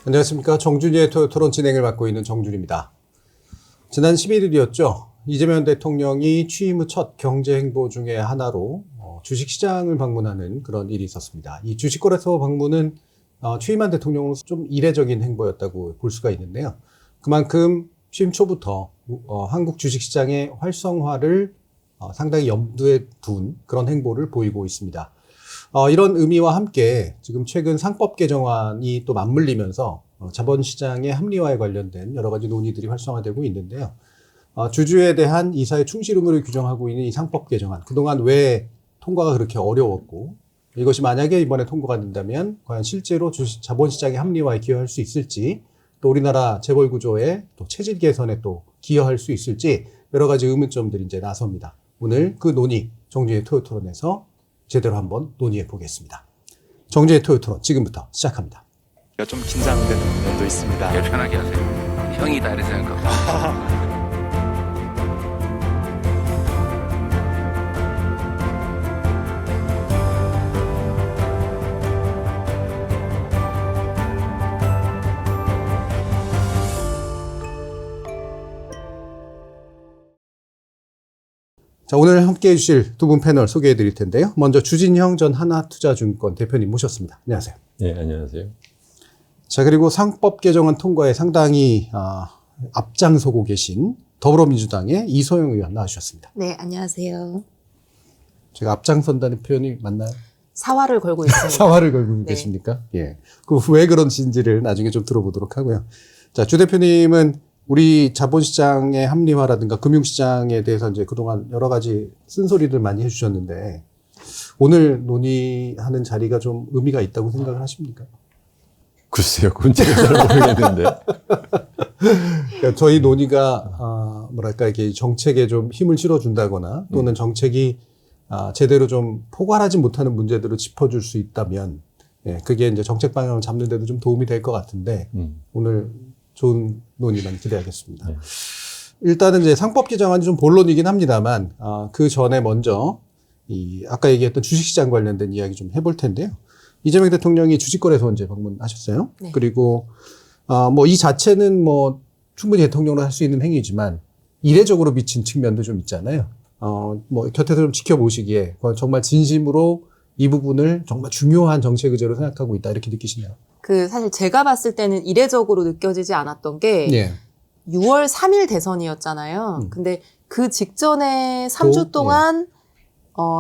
안녕하십니까. 정준이의 토론 진행을 맡고 있는 정준입니다. 지난 11일이었죠. 이재명 대통령이 취임 후 첫 경제 행보 중에 하나로 주식시장을 방문하는 그런 일이 있었습니다. 이 주식거래소 방문은 취임한 대통령으로서 좀 이례적인 행보였다고 볼 수가 있는데요. 그만큼 취임 초부터 한국 주식시장의 활성화를 상당히 염두에 둔 그런 행보를 보이고 있습니다. 이런 의미와 함께 지금 최근 상법 개정안이 또 맞물리면서 자본시장의 합리화에 관련된 여러 가지 논의들이 활성화되고 있는데요. 주주에 대한 이사의 충실 의무를 규정하고 있는 이 상법 개정안, 그동안 왜 통과가 그렇게 어려웠고 이것이 만약에 이번에 통과가 된다면 과연 실제로 자본시장의 합리화에 기여할 수 있을지, 또 우리나라 재벌 구조의 또 체질 개선에 또 기여할 수 있을지 여러 가지 의문점들이 이제 나섭니다. 오늘 그 논의 정준의 토요토론에서 제대로 한번 논의해 보겠습니다. 정준의 토요토론 지금부터 시작합니다. 좀 긴장되는 면도 있습니다. 편하게 하세요. 형이다 이렇게 생각하고. 자, 오늘 함께해 주실 두 분 패널 소개해 드릴 텐데요. 먼저 주진형 전 하나투자증권 대표님 모셨습니다. 안녕하세요. 네, 안녕하세요. 자, 그리고 상법 개정안 통과에 상당히 앞장서고 계신 더불어민주당의 이소영 의원 나와주셨습니다. 네, 안녕하세요. 제가 앞장선다는 표현이 맞나요? 사활을 걸고 있습니다. 사활을 걸고 네. 계십니까? 예. 그 왜 그런지를 나중에 좀 들어보도록 하고요. 자, 주 대표님은 우리 자본시장의 합리화라든가 금융시장에 대해서 이제 그동안 여러 가지 쓴소리들 많이 해주셨는데 오늘 논의하는 자리가 좀 의미가 있다고 생각을 하십니까? 글쎄요, 그건 제가 잘 모르겠는데. 그러니까 저희 논의가 이렇게 정책에 좀 힘을 실어준다거나 또는 정책이 제대로 좀 포괄하지 못하는 문제들을 짚어줄 수 있다면, 예, 그게 이제 정책 방향을 잡는 데도 좀 도움이 될 것 같은데 오늘 좋은 논의만 기대하겠습니다. 네. 일단은 이제 상법 개정안이 좀 본론이긴 합니다만 그 전에 먼저 아까 얘기했던 주식시장 관련된 이야기 좀 해볼 텐데요. 이재명 대통령이 주식거래소 이제 방문하셨어요. 네. 그리고 이 자체는 충분히 대통령으로 할 수 있는 행위지만 이례적으로 비친 측면도 좀 있잖아요. 곁에서 좀 지켜보시기에 정말 진심으로 이 부분을 정말 중요한 정책 의제로 생각하고 있다 이렇게 느끼시나요? 사실 제가 봤을 때는 이례적으로 느껴지지 않았던 게 예. 6월 3일 대선이었잖아요. 근데 그 직전에 3주 동안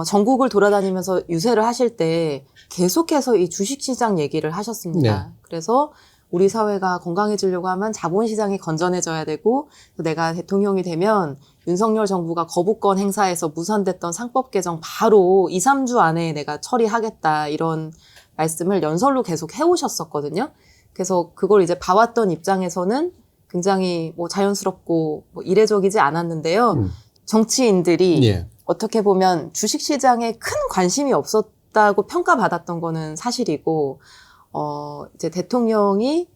전국을 돌아다니면서 유세를 하실 때 계속해서 이 주식시장 얘기를 하셨습니다. 네. 그래서 우리 사회가 건강해지려고 하면 자본시장이 건전해져야 되고 내가 대통령이 되면 윤석열 정부가 거부권 행사에서 무산됐던 상법 개정 바로 2, 3주 안에 내가 처리하겠다 이런 말씀을 연설로 계속 해오셨었거든요. 그래서 그걸 이제 봐왔던 입장에서는 굉장히 자연스럽고 이례적이지 않았는데요. 정치인들이 예. 어떻게 보면 주식시장에 큰 관심이 없었다고 평가받았던 거는 사실이고, 이제 대통령이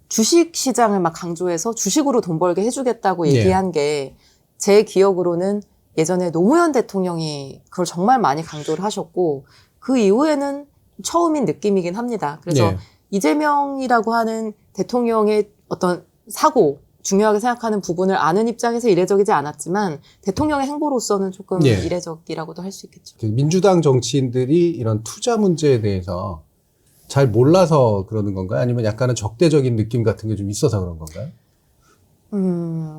주식시장을 막 강조해서 주식으로 돈 벌게 해주겠다고 얘기한 게 제 기억으로는 예전에 노무현 대통령이 그걸 정말 많이 강조를 하셨고, 그 이후에는 처음인 느낌이긴 합니다. 그래서 이재명이라고 하는 대통령의 어떤 사고, 중요하게 생각하는 부분을 아는 입장에서 이례적이지 않았지만 대통령의 행보로서는 조금 이례적이라고도 할 수 있겠죠. 민주당 정치인들이 이런 투자 문제에 대해서 잘 몰라서 그러는 건가요? 아니면 약간은 적대적인 느낌 같은 게 좀 있어서 그런 건가요?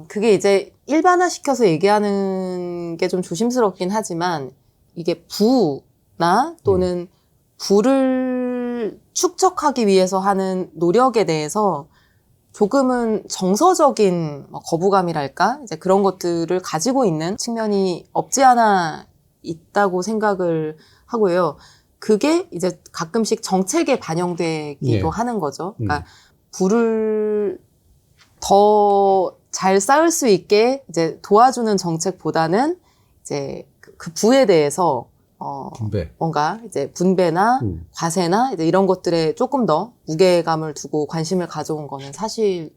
그게 이제 일반화시켜서 얘기하는 게 좀 조심스럽긴 하지만 이게 부나 또는 부를 축적하기 위해서 하는 노력에 대해서 조금은 정서적인 거부감이랄까? 이제 그런 것들을 가지고 있는 측면이 없지 않아 있다고 생각을 하고요. 그게 이제 가끔씩 정책에 반영되기도 하는 거죠. 그러니까 부를 더 잘 쌓을 수 있게 이제 도와주는 정책보다는 이제 그 부에 대해서 뭔가 이제 분배나 과세나 이제 이런 것들에 조금 더 무게감을 두고 관심을 가져온 거는 사실인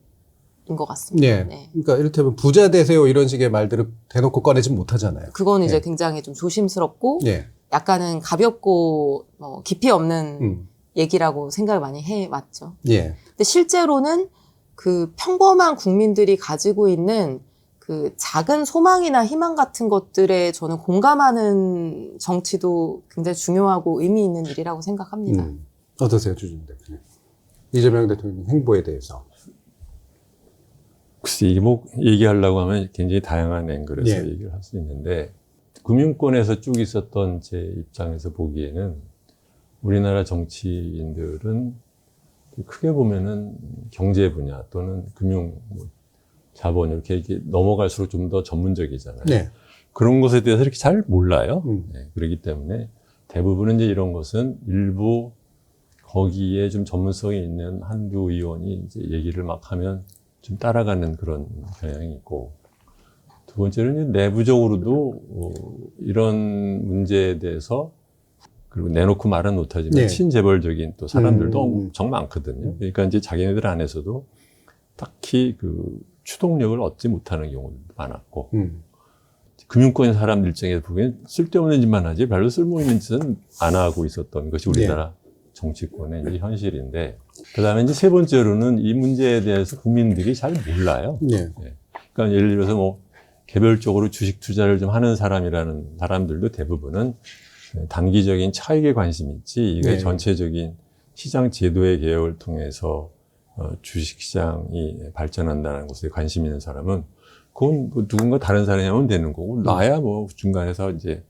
것 같습니다. 네. 그러니까 이를테면 부자 되세요 이런 식의 말들을 대놓고 꺼내지 못하잖아요. 그건 이제 굉장히 좀 조심스럽고 약간은 가볍고 깊이 없는 얘기라고 생각을 많이 해왔죠. 예. 근데 실제로는 그 평범한 국민들이 가지고 있는 그 작은 소망이나 희망 같은 것들에 저는 공감하는 정치도 굉장히 중요하고 의미 있는 일이라고 생각합니다. 어떠세요, 주진 대표님? 이재명 대통령 행보에 대해서. 글쎄, 이게 뭐 얘기하려고 하면 굉장히 다양한 앵글에서 예. 얘기를 할 수 있는데, 금융권에서 쭉 있었던 제 입장에서 보기에는 우리나라 정치인들은 크게 보면은 경제 분야 또는 금융, 자본 이렇게 넘어갈수록 좀 더 전문적이잖아요. 네. 그런 것에 대해서 이렇게 잘 몰라요. 음. 네, 그렇기 때문에 대부분은 이제 이런 것은 일부 거기에 좀 전문성이 있는 한두 의원이 이제 얘기를 막 하면 좀 따라가는 그런 경향이 있고, 두 번째는 내부적으로도 이런 문제에 대해서 그리고 내놓고 말은 못하지만 네. 친재벌적인 또 사람들도 음. 엄청 많거든요. 그러니까 이제 자기네들 안에서도 딱히 그 추동력을 얻지 못하는 경우도 많았고, 금융권 사람들 입장에서 보기엔 쓸데없는 짓만 하지 별로 쓸모 있는 짓은 안 하고 있었던 것이 우리나라 정치권의 이제 현실인데, 그 다음에 이제 세 번째로는 이 문제에 대해서 국민들이 잘 몰라요. 네. 그러니까 예를 들어서 뭐 개별적으로 주식 투자를 좀 하는 사람이라는 사람들도 대부분은 단기적인 차익에 관심이 있지, 이게 네. 전체적인 시장 제도의 개혁을 통해서 주식시장이 발전한다는 것에 관심 있는 사람은 그건 뭐 누군가 다른 사람이 하면 되는 거고, 나야 뭐 중간에서 이제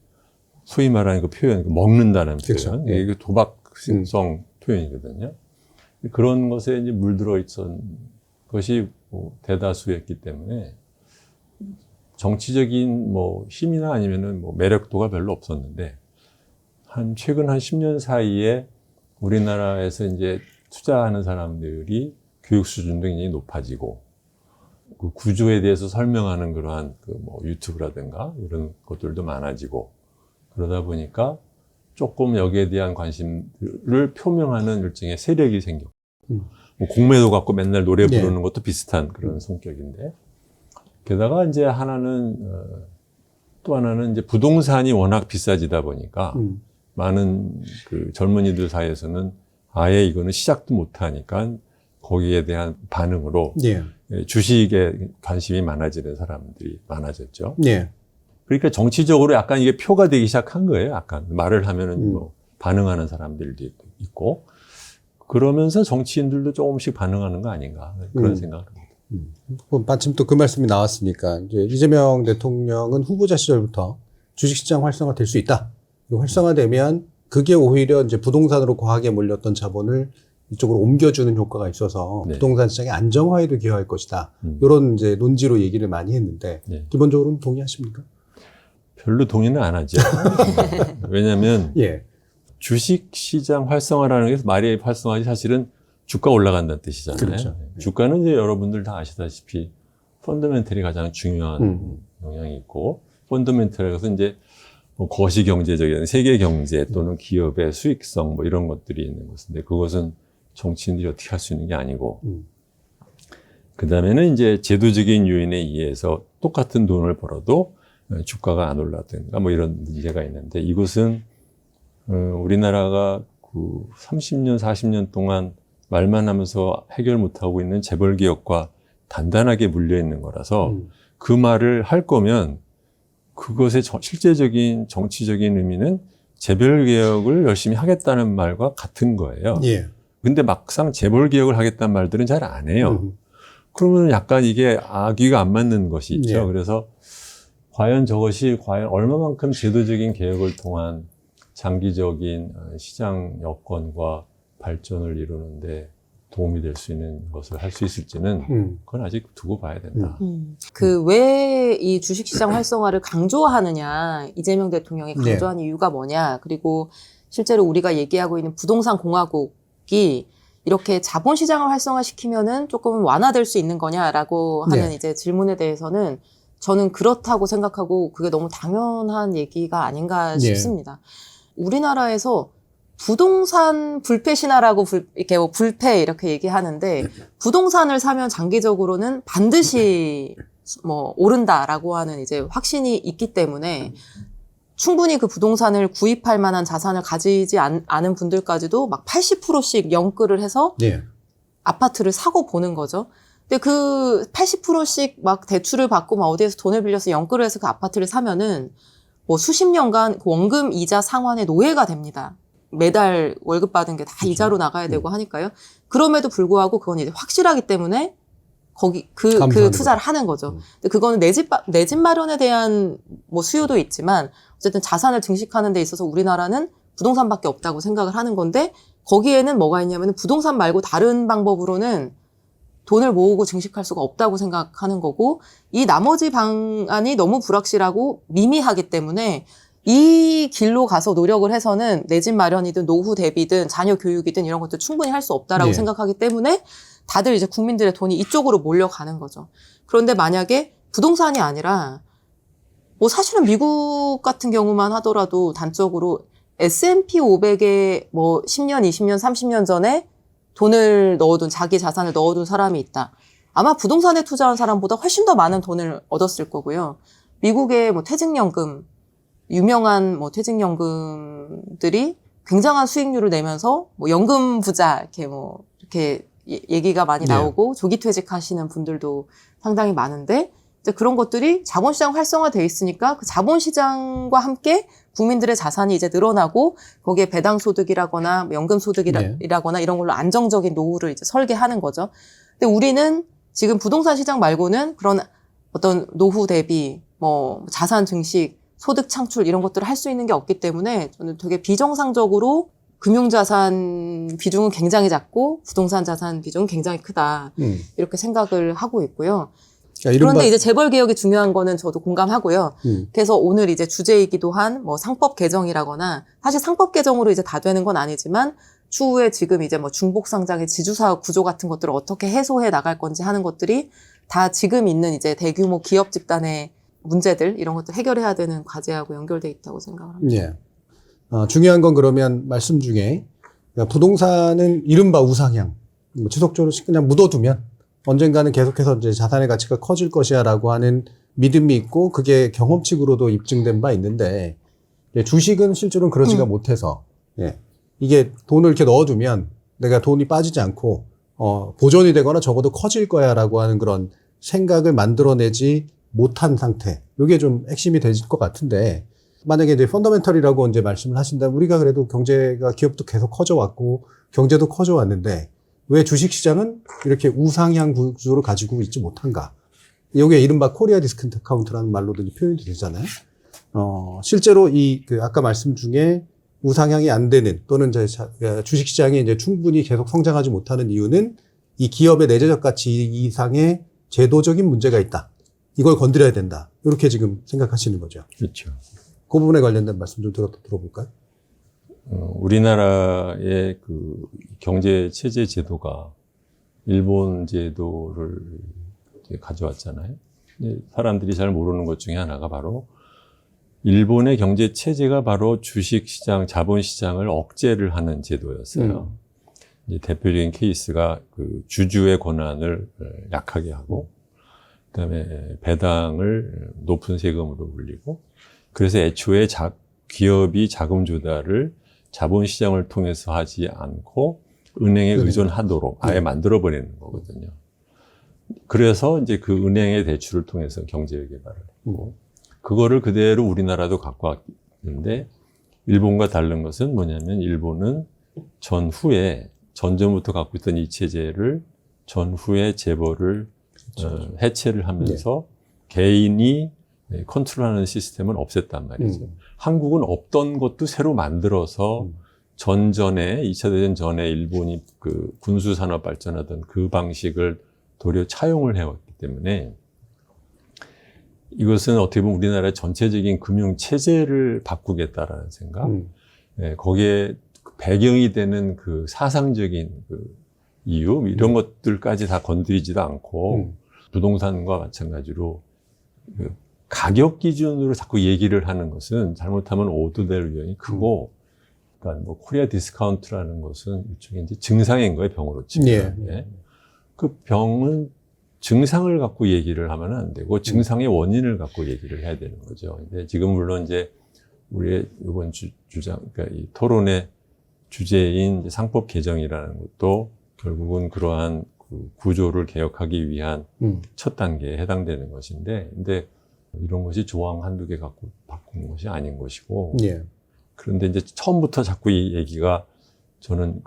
소위 말하는 그 표현, 먹는다는 그렇죠. 표현, 예. 이게 도박성 표현이거든요. 그런 것에 이제 물들어 있던 것이 뭐 대다수였기 때문에 정치적인 뭐 힘이나 아니면은 뭐 매력도가 별로 없었는데, 최근 한 10년 사이에 우리나라에서 이제 투자하는 사람들이 교육 수준도 굉장히 높아지고, 그 구조에 대해서 설명하는 그러한 그 뭐 유튜브라든가 이런 것들도 많아지고, 그러다 보니까 조금 여기에 대한 관심을 표명하는 일종의 세력이 생겼고, 뭐 공매도 갖고 맨날 노래 부르는 것도 비슷한 그런 성격인데, 게다가 이제 또 하나는 이제 부동산이 워낙 비싸지다 보니까 많은 그 젊은이들 사이에서는 아예 이거는 시작도 못 하니까 거기에 대한 반응으로 예. 주식에 관심이 많아지는 사람들이 많아졌죠. 예. 그러니까 정치적으로 약간 이게 표가 되기 시작한 거예요. 약간 말을 하면은 뭐 반응하는 사람들도 있고, 그러면서 정치인들도 조금씩 반응하는 거 아닌가 그런 생각을 합니다. 마침 또 그 말씀이 나왔으니까 이제 이재명 대통령은 후보자 시절부터 주식시장 활성화 될 수 있다. 활성화되면 그게 오히려 이제 부동산으로 과하게 몰렸던 자본을 이쪽으로 옮겨주는 효과가 있어서 네. 부동산 시장의 안정화에도 기여할 것이다. 이런 이제 논지로 얘기를 많이 했는데 네. 기본적으로는 동의하십니까? 별로 동의는 안 하죠. 왜냐하면 예. 주식시장 활성화라는 게 말이 활성화지 사실은 주가 올라간다는 뜻이잖아요. 그렇죠. 주가는 이제 여러분들 다 아시다시피 펀더멘털이 가장 중요한 영향이 있고, 펀더멘털에서 이제 뭐 거시경제적인 세계 경제 또는 기업의 수익성 뭐 이런 것들이 있는 것인데, 그것은 정치인들이 어떻게 할 수 있는 게 아니고, 그 다음에는 이제 제도적인 요인에 의해서 똑같은 돈을 벌어도 주가가 안 올라든가 뭐 이런 문제가 있는데, 이것은 우리나라가 그 30년, 40년 동안 말만 하면서 해결 못하고 있는 재벌기업과 단단하게 물려있는 거라서 그 말을 할 거면 그것의 실제적인 정치적인 의미는 재벌개혁을 열심히 하겠다는 말과 같은 거예요. 예. 근데 막상 재벌개혁을 하겠다는 말들은 잘 안 해요. 그러면 약간 이게 아귀가 안 맞는 것이 있죠. 예. 그래서 과연 저것이 얼마만큼 제도적인 개혁을 통한 장기적인 시장 여건과 발전을 이루는데 도움이 될 수 있는 것을 할 수 있을지는 그건 아직 두고 봐야 된다. 그 왜 이 주식시장 활성화를 강조하느냐, 이재명 대통령이 강조한 이유가 뭐냐, 그리고 실제로 우리가 얘기하고 있는 부동산 공화국이 이렇게 자본시장을 활성화시키면은 조금 완화될 수 있는 거냐라고 하는 이제 질문에 대해서는 저는 그렇다고 생각하고 그게 너무 당연한 얘기가 아닌가 싶습니다. 우리나라에서 부동산 불패 신화라고 이렇게 뭐 불패 이렇게 얘기하는데, 부동산을 사면 장기적으로는 반드시 뭐 오른다라고 하는 이제 확신이 있기 때문에 충분히 그 부동산을 구입할 만한 자산을 가지지 않은 분들까지도 막 80%씩 연끌을 해서 예. 아파트를 사고 보는 거죠. 근데 그 80%씩 막 대출을 받고 막 어디에서 돈을 빌려서 연끌을 해서 그 아파트를 사면은 뭐 수십 년간 그 원금 이자 상환의 노예가 됩니다. 매달 월급 받은 게 다 이자로 나가야 되고 하니까요. 그럼에도 불구하고 그건 이제 확실하기 때문에 거기 그 감사하는 투자를 하는 거죠. 근데 그거는 내 집 마련에 대한 뭐 수요도 있지만 어쨌든 자산을 증식하는 데 있어서 우리나라는 부동산밖에 없다고 생각을 하는 건데 거기에는 뭐가 있냐면 부동산 말고 다른 방법으로는 돈을 모으고 증식할 수가 없다고 생각하는 거고 이 나머지 방안이 너무 불확실하고 미미하기 때문에 이 길로 가서 노력을 해서는 내 집 마련이든 노후 대비든 자녀 교육이든 이런 것들 충분히 할 수 없다라고 네. 생각하기 때문에 다들 이제 국민들의 돈이 이쪽으로 몰려가는 거죠. 그런데 만약에 부동산이 아니라 뭐 사실은 미국 같은 경우만 하더라도 단적으로 S&P 500에 뭐 10년, 20년, 30년 전에 돈을 넣어둔 자기 자산을 넣어둔 사람이 있다. 아마 부동산에 투자한 사람보다 훨씬 더 많은 돈을 얻었을 거고요. 미국의 뭐 퇴직연금, 유명한 뭐 퇴직연금들이 굉장한 수익률을 내면서 뭐 연금 부자 이렇게 얘기가 많이 네. 나오고 조기 퇴직하시는 분들도 상당히 많은데 이제 그런 것들이 자본시장 활성화돼 있으니까 그 자본시장과 함께 국민들의 자산이 이제 늘어나고 거기에 배당소득이라거나 연금소득이라거나 이런 걸로 안정적인 노후를 이제 설계하는 거죠. 근데 우리는 지금 부동산 시장 말고는 그런 어떤 노후 대비, 뭐 자산 증식, 소득 창출 이런 것들을 할 수 있는 게 없기 때문에 저는 되게 비정상적으로 금융자산 비중은 굉장히 작고 부동산 자산 비중은 굉장히 크다. 이렇게 생각을 하고 있고요. 그런데 이제 재벌 개혁이 중요한 거는 저도 공감하고요. 그래서 오늘 이제 주제이기도 한 뭐 상법 개정이라거나 사실 상법 개정으로 이제 다 되는 건 아니지만 추후에 지금 이제 뭐 중복 상장의 지주사업 구조 같은 것들을 어떻게 해소해 나갈 건지 하는 것들이 다 지금 있는 이제 대규모 기업 집단의 문제들 이런 것들 해결해야 되는 과제하고 연결돼 있다고 생각을 합니다. 예. 중요한 건 그러면 말씀 중에 부동산은 이른바 우상향, 뭐 지속적으로 그냥 묻어두면 언젠가는 계속해서 이제 자산의 가치가 커질 것이야라고 하는 믿음이 있고 그게 경험칙으로도 입증된 바 있는데 주식은 실제로는 그러지가 못해서 이게 돈을 이렇게 넣어두면 내가 돈이 빠지지 않고 보존이 되거나 적어도 커질 거야라고 하는 그런 생각을 만들어내지 못한 상태. 이게 좀 핵심이 될 것 같은데 만약에 이제 펀더멘털이라고 이제 말씀을 하신다면 우리가 그래도 경제가 기업도 계속 커져왔고 경제도 커져왔는데 왜 주식시장은 이렇게 우상향 구조를 가지고 있지 못한가? 이게 이른바 코리아 디스카운트 카운트라는 말로도 표현이 되잖아요. 실제로 아까 말씀 중에 우상향이 안 되는 또는 이제 주식시장이 이제 충분히 계속 성장하지 못하는 이유는 이 기업의 내재적 가치 이상의 제도적인 문제가 있다. 이걸 건드려야 된다. 이렇게 지금 생각하시는 거죠. 그렇죠. 그 부분에 관련된 말씀 좀 들어볼까요? 우리나라의 그 경제 체제 제도가 일본 제도를 이제 가져왔잖아요. 근데 사람들이 잘 모르는 것 중에 하나가 바로 일본의 경제 체제가 바로 주식시장, 자본시장을 억제를 하는 제도였어요. 이제 대표적인 케이스가 그 주주의 권한을 약하게 하고, 그다음에 배당을 높은 세금으로 올리고, 그래서 애초에 기업이 자금 조달을 자본시장을 통해서 하지 않고 은행에 의존하도록 아예 만들어버리는 거거든요. 그래서 이제 그 은행의 대출을 통해서 경제 개발을 했고, 그거를 그대로 우리나라도 갖고 왔는데, 일본과 다른 것은 뭐냐면, 일본은 전전부터 갖고 있던 이 체제를 전후에 재벌을 해체를 하면서 개인이 컨트롤하는 시스템은 없앴단 말이죠. 한국은 없던 것도 새로 만들어서 전전에 2차 대전 전에 일본이 그 군수 산업 발전하던 그 방식을 도리어 차용을 해왔기 때문에 이것은 어떻게 보면 우리나라의 전체적인 금융 체제를 바꾸겠다라는 생각, 거기에 배경이 되는 그 사상적인 그 이유 이런 것들까지 다 건드리지도 않고 부동산과 마찬가지로 그 가격 기준으로 자꾸 얘기를 하는 것은 잘못하면 오도될 위험이 크고, 그러니까 뭐 코리아 디스카운트라는 것은 일종의 이제 증상인 거예요, 병으로 치면. 예. 그 병은 증상을 갖고 얘기를 하면 안 되고 증상의 원인을 갖고 얘기를 해야 되는 거죠. 근데 지금 물론 이제 우리의 이번 주장, 그러니까 이 토론의 주제인 이제 상법 개정이라는 것도 결국은 그러한 그 구조를 개혁하기 위한 첫 단계에 해당되는 것인데, 근데 이런 것이 조항 한두 개 갖고 바꾼 것이 아닌 것이고, 예. 그런데 이제 처음부터 자꾸 이 얘기가 저는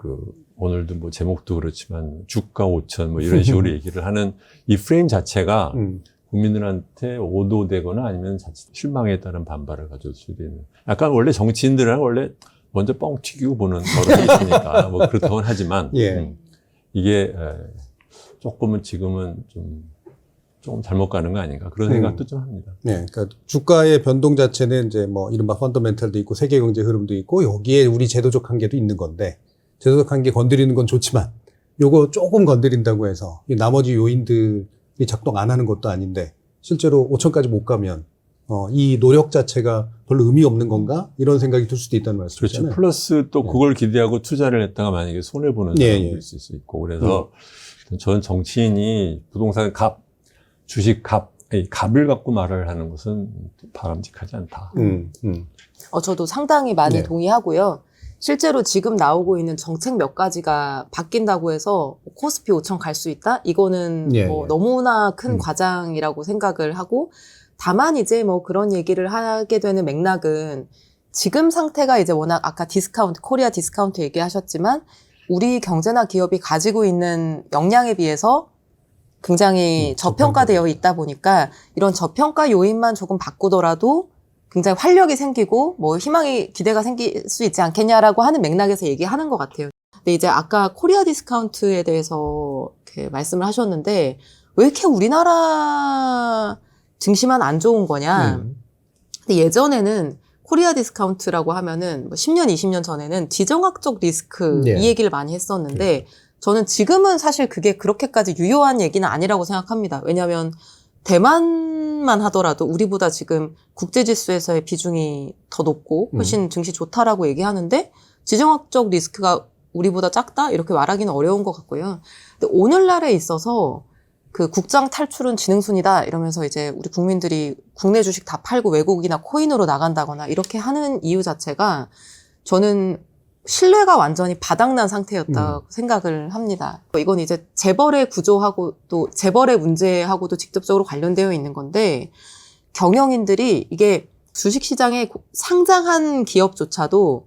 오늘도 뭐 제목도 그렇지만 주가 5천 뭐 이런 식으로 얘기를 하는 이 프레임 자체가 국민들한테 오도되거나 아니면 자칫 실망에 따른 반발을 가져올 수도 있는. 약간 원래 정치인들은 원래 먼저 뻥 튀기고 보는 버릇이 있으니까 뭐 그렇다고는 하지만 예. 이게 조금은 지금은 조금 잘못 가는 거 아닌가 그런 생각도 좀 합니다. 네, 그러니까 주가의 변동 자체는 이제 뭐 이른바 펀더멘털도 있고 세계 경제 흐름도 있고 여기에 우리 제도적 한계도 있는 건데 제도적 한계 건드리는 건 좋지만 요거 조금 건드린다고 해서 이 나머지 요인들이 작동 안 하는 것도 아닌데 실제로 5천까지 못 가면 이 노력 자체가 별로 의미 없는 건가 이런 생각이 들 수도 있다는 말씀이잖아요. 그렇죠. 플러스 또 그걸 기대하고 투자를 했다가 만약에 손해 보는 사람도 있을 수 있고 그래서 저는 정치인이 부동산 주식 값을 갖고 말을 하는 것은 바람직하지 않다. 저도 상당히 많이 네. 동의하고요. 실제로 지금 나오고 있는 정책 몇 가지가 바뀐다고 해서 코스피 5천 갈 수 있다? 이거는 예, 뭐 예. 너무나 큰 과장이라고 생각을 하고, 다만 이제 뭐 그런 얘기를 하게 되는 맥락은 지금 상태가 이제 워낙 아까 코리아 디스카운트 얘기하셨지만 우리 경제나 기업이 가지고 있는 역량에 비해서 굉장히 저평가되어 있다 보니까 이런 저평가 요인만 조금 바꾸더라도 굉장히 활력이 생기고 뭐 기대가 생길 수 있지 않겠냐라고 하는 맥락에서 얘기하는 것 같아요. 근데 이제 아까 코리아 디스카운트에 대해서 이렇게 말씀을 하셨는데 왜 이렇게 우리나라 증시만 안 좋은 거냐. 근데 예전에는 코리아 디스카운트라고 하면은 뭐 10년, 20년 전에는 지정학적 리스크 네. 이 얘기를 많이 했었는데 저는 지금은 사실 그게 그렇게까지 유효한 얘기는 아니라고 생각합니다. 왜냐하면 대만만 하더라도 우리보다 지금 국제지수에서의 비중이 더 높고 훨씬 증시 좋다라고 얘기하는데 지정학적 리스크가 우리보다 작다? 이렇게 말하기는 어려운 것 같고요. 근데 오늘날에 있어서 그 국장 탈출은 지능순이다 이러면서 이제 우리 국민들이 국내 주식 다 팔고 외국이나 코인으로 나간다거나 이렇게 하는 이유 자체가 저는 신뢰가 완전히 바닥난 상태였다고 생각을 합니다. 이건 이제 재벌의 구조하고 또 재벌의 문제하고도 직접적으로 관련되어 있는 건데 경영인들이 이게 주식시장에 상장한 기업조차도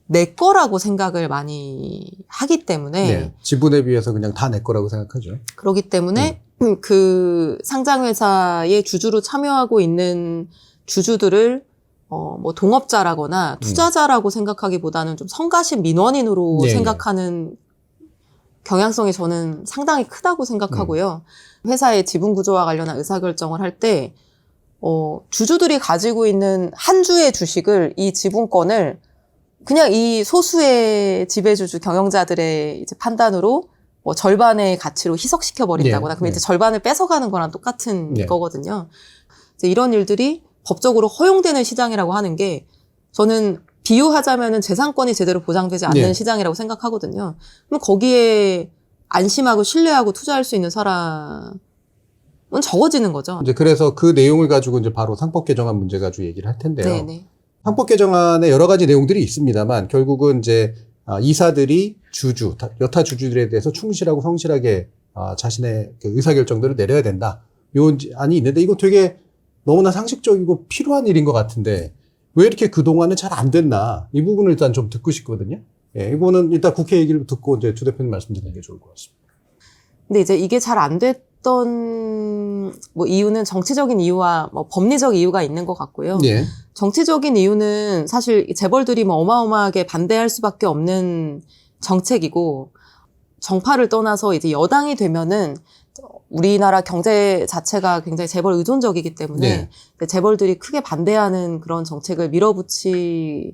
내 거라고 생각을 많이 하기 때문에 네. 지분에 비해서 그냥 다 내 거라고 생각하죠. 그렇기 때문에 그 상장회사의 주주로 참여하고 있는 주주들을 뭐 동업자라거나 투자자라고 생각하기보다는 좀 성가신 민원인으로 네, 생각하는 경향성이 저는 상당히 크다고 생각하고요. 회사의 지분 구조와 관련한 의사결정을 할 때 주주들이 가지고 있는 한 주의 주식을 이 지분권을 그냥 이 소수의 지배주주 경영자들의 이제 판단으로 뭐 절반의 가치로 희석시켜 버린다거나 그러면 이제 절반을 뺏어가는 거랑 똑같은 거거든요. 이제 이런 일들이 법적으로 허용되는 시장이라고 하는 게 저는 비유하자면은 재산권이 제대로 보장되지 않는 시장이라고 생각하거든요. 그럼 거기에 안심하고 신뢰하고 투자할 수 있는 사람은 적어지는 거죠. 이제 그래서 그 내용을 가지고 이제 바로 상법 개정안 문제 가지고 얘기를 할 텐데요. 네네. 상법 개정안에 여러 가지 내용들이 있습니다만 결국은 이제 이사들이 여타 주주들에 대해서 충실하고 성실하게 자신의 그 의사결정들을 내려야 된다. 요 안이 있는데 이거 되게 너무나 상식적이고 필요한 일인 것 같은데 왜 이렇게 그동안은 잘 안 됐나 이 부분을 일단 좀 듣고 싶거든요. 예, 이거는 일단 국회 얘기를 듣고 이제 주 대표님 말씀 드리는 게 좋을 것 같습니다. 근데 이제 이게 잘 안 됐던 뭐 이유는 정치적인 이유와 뭐 법리적 이유가 있는 것 같고요. 예. 정치적인 이유는 사실 재벌들이 뭐 어마어마하게 반대할 수밖에 없는 정책이고 정파를 떠나서 이제 여당이 되면은 우리나라 경제 자체가 굉장히 재벌 의존적이기 때문에 재벌들이 크게 반대하는 그런 정책을 밀어붙이는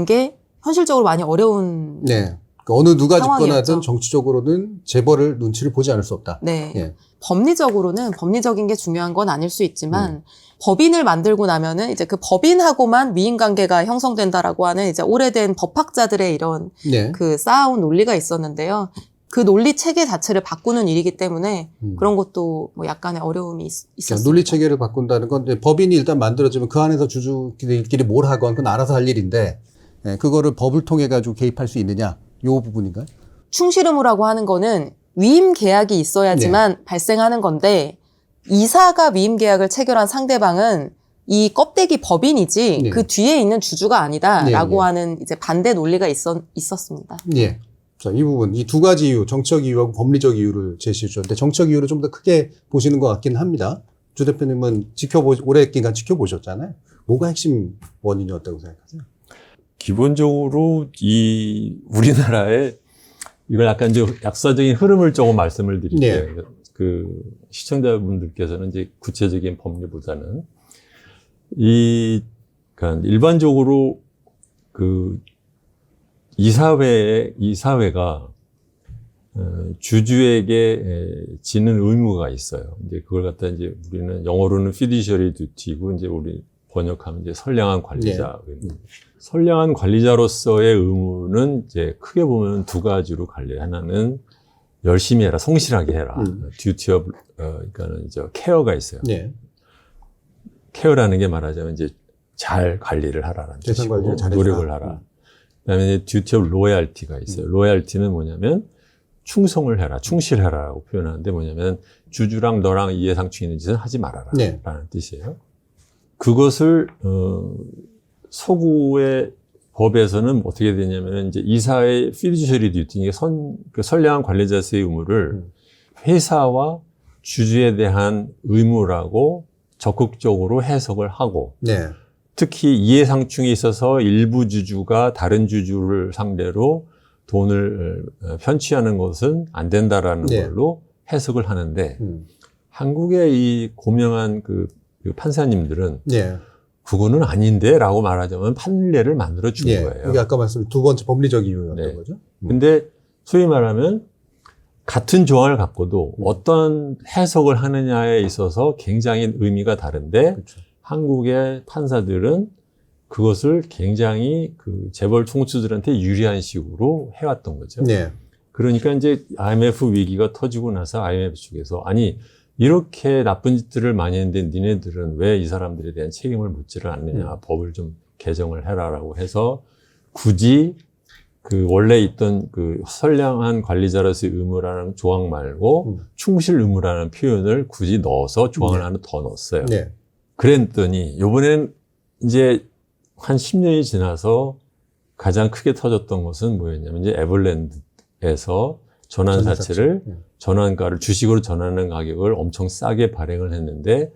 게 현실적으로 많이 어려운 네. 그러니까 어느 누가 상황이었죠. 집권하든 정치적으로는 재벌을 눈치를 보지 않을 수 없다. 네. 예. 법리적으로는 법리적인 게 중요한 건 아닐 수 있지만 법인을 만들고 나면은 이제 그 법인하고만 미인 관계가 형성된다라고 하는 이제 오래된 법학자들의 이런 네. 그 쌓아온 논리가 있었는데요. 그 논리 체계 자체를 바꾸는 일이기 때문에 음. 그런 것도 뭐 약간의 어려움이 있었습니다. 논리 체계를 바꾼다는 건 이제 법인이 일단 만들어지면 그 안에서 주주들끼리 뭘 하건 그건 알아서 할 일인데 예, 그거를 법을 통해 가지고 개입할 수 있느냐 요 부분인가요? 충실 의무라고 하는 거는 위임 계약이 있어야지만 발생하는 건데 이사가 위임 계약을 체결한 상대방은 이 껍데기 법인이지 네. 그 뒤에 있는 주주가 아니다라고 네, 네. 하는 이제 반대 논리가 있었습니다. 예. 자, 이 부분, 이 두 가지 이유, 정책 이유하고 법리적 이유를 제시해 주셨는데, 정책 이유를 좀 더 크게 보시는 것 같긴 합니다. 주 대표님은 오래 기간 지켜보셨잖아요. 뭐가 핵심 원인이었다고 생각하세요? 기본적으로 우리나라의 이걸 약간 좀 약사적인 흐름을 조금 말씀을 드릴게요. 네. 그 시청자분들께서는 이제 구체적인 법리보다는 그러니까 일반적으로 이사회가 주주에게 지는 의무가 있어요. 이제 그걸 갖다 이제 우리는 영어로는 fiduciary duty고 이제 우리 번역하면 이제 선량한 관리자 의무. 선량한 관리자로서의 의무는 이제 크게 보면 두 가지로 갈려요. 하나는 열심히 해라, 성실하게 해라. duty of 그러니까는 케어가 있어요. 네. 케어라는 게 말하자면 이제 잘 관리를 하라라는 재산 뜻이고 관리를 잘해라. 노력을 하라. 그다음에 이제 duty of loyalty가 있어요. loyalty는 뭐냐면 충성을 해라, 충실해라라고 표현하는데 뭐냐면 주주랑 너랑 이해상충 있는 짓은 하지 말아라 네. 라는 뜻이에요. 그것을 서구의 법에서는 어떻게 되냐면 이제 이사의 fiduciary duty, 이게 선량한 관리자의 의무를 회사와 주주에 대한 의무라고 적극적으로 해석을 하고 네. 특히 이해상충이 있어서 일부 주주가 다른 주주를 상대로 돈을 편취하는 것은 안 된다라는 네. 걸로 해석을 하는데 한국의 이 고명한 그 판사님들은 네. 그거는 아닌데 라고 말하자면 판례를 만들어 준 예. 거예요. 이게 아까 말씀 두 번째 법리적 이유였던 네. 거죠. 근데 소위 말하면 같은 조항을 갖고도 어떤 해석을 하느냐에 있어서 굉장히 의미가 다른데 그렇죠. 한국의 판사들은 그것을 굉장히 그 재벌 총수들한테 유리한 식으로 해왔던 거죠. 네. 그러니까 이제 IMF 위기가 터지고 나서 IMF 측에서 아니 이렇게 나쁜 짓들을 많이 했는데 니네들은 왜 이 사람들에 대한 책임을 묻지를 않느냐. 법을 좀 개정을 해라라고 해서 굳이 그 원래 있던 그 선량한 관리자로서의 의무라는 조항 말고 충실 의무라는 표현을 굳이 넣어서 조항을 네. 하나 더 넣었어요. 네. 그랬더니 이번에는 이제 한 10년이 지나서 가장 크게 터졌던 것은 뭐였냐면 이제 에버랜드에서 전환사채를 전환가를 주식으로 전하는 가격을 엄청 싸게 발행을 했는데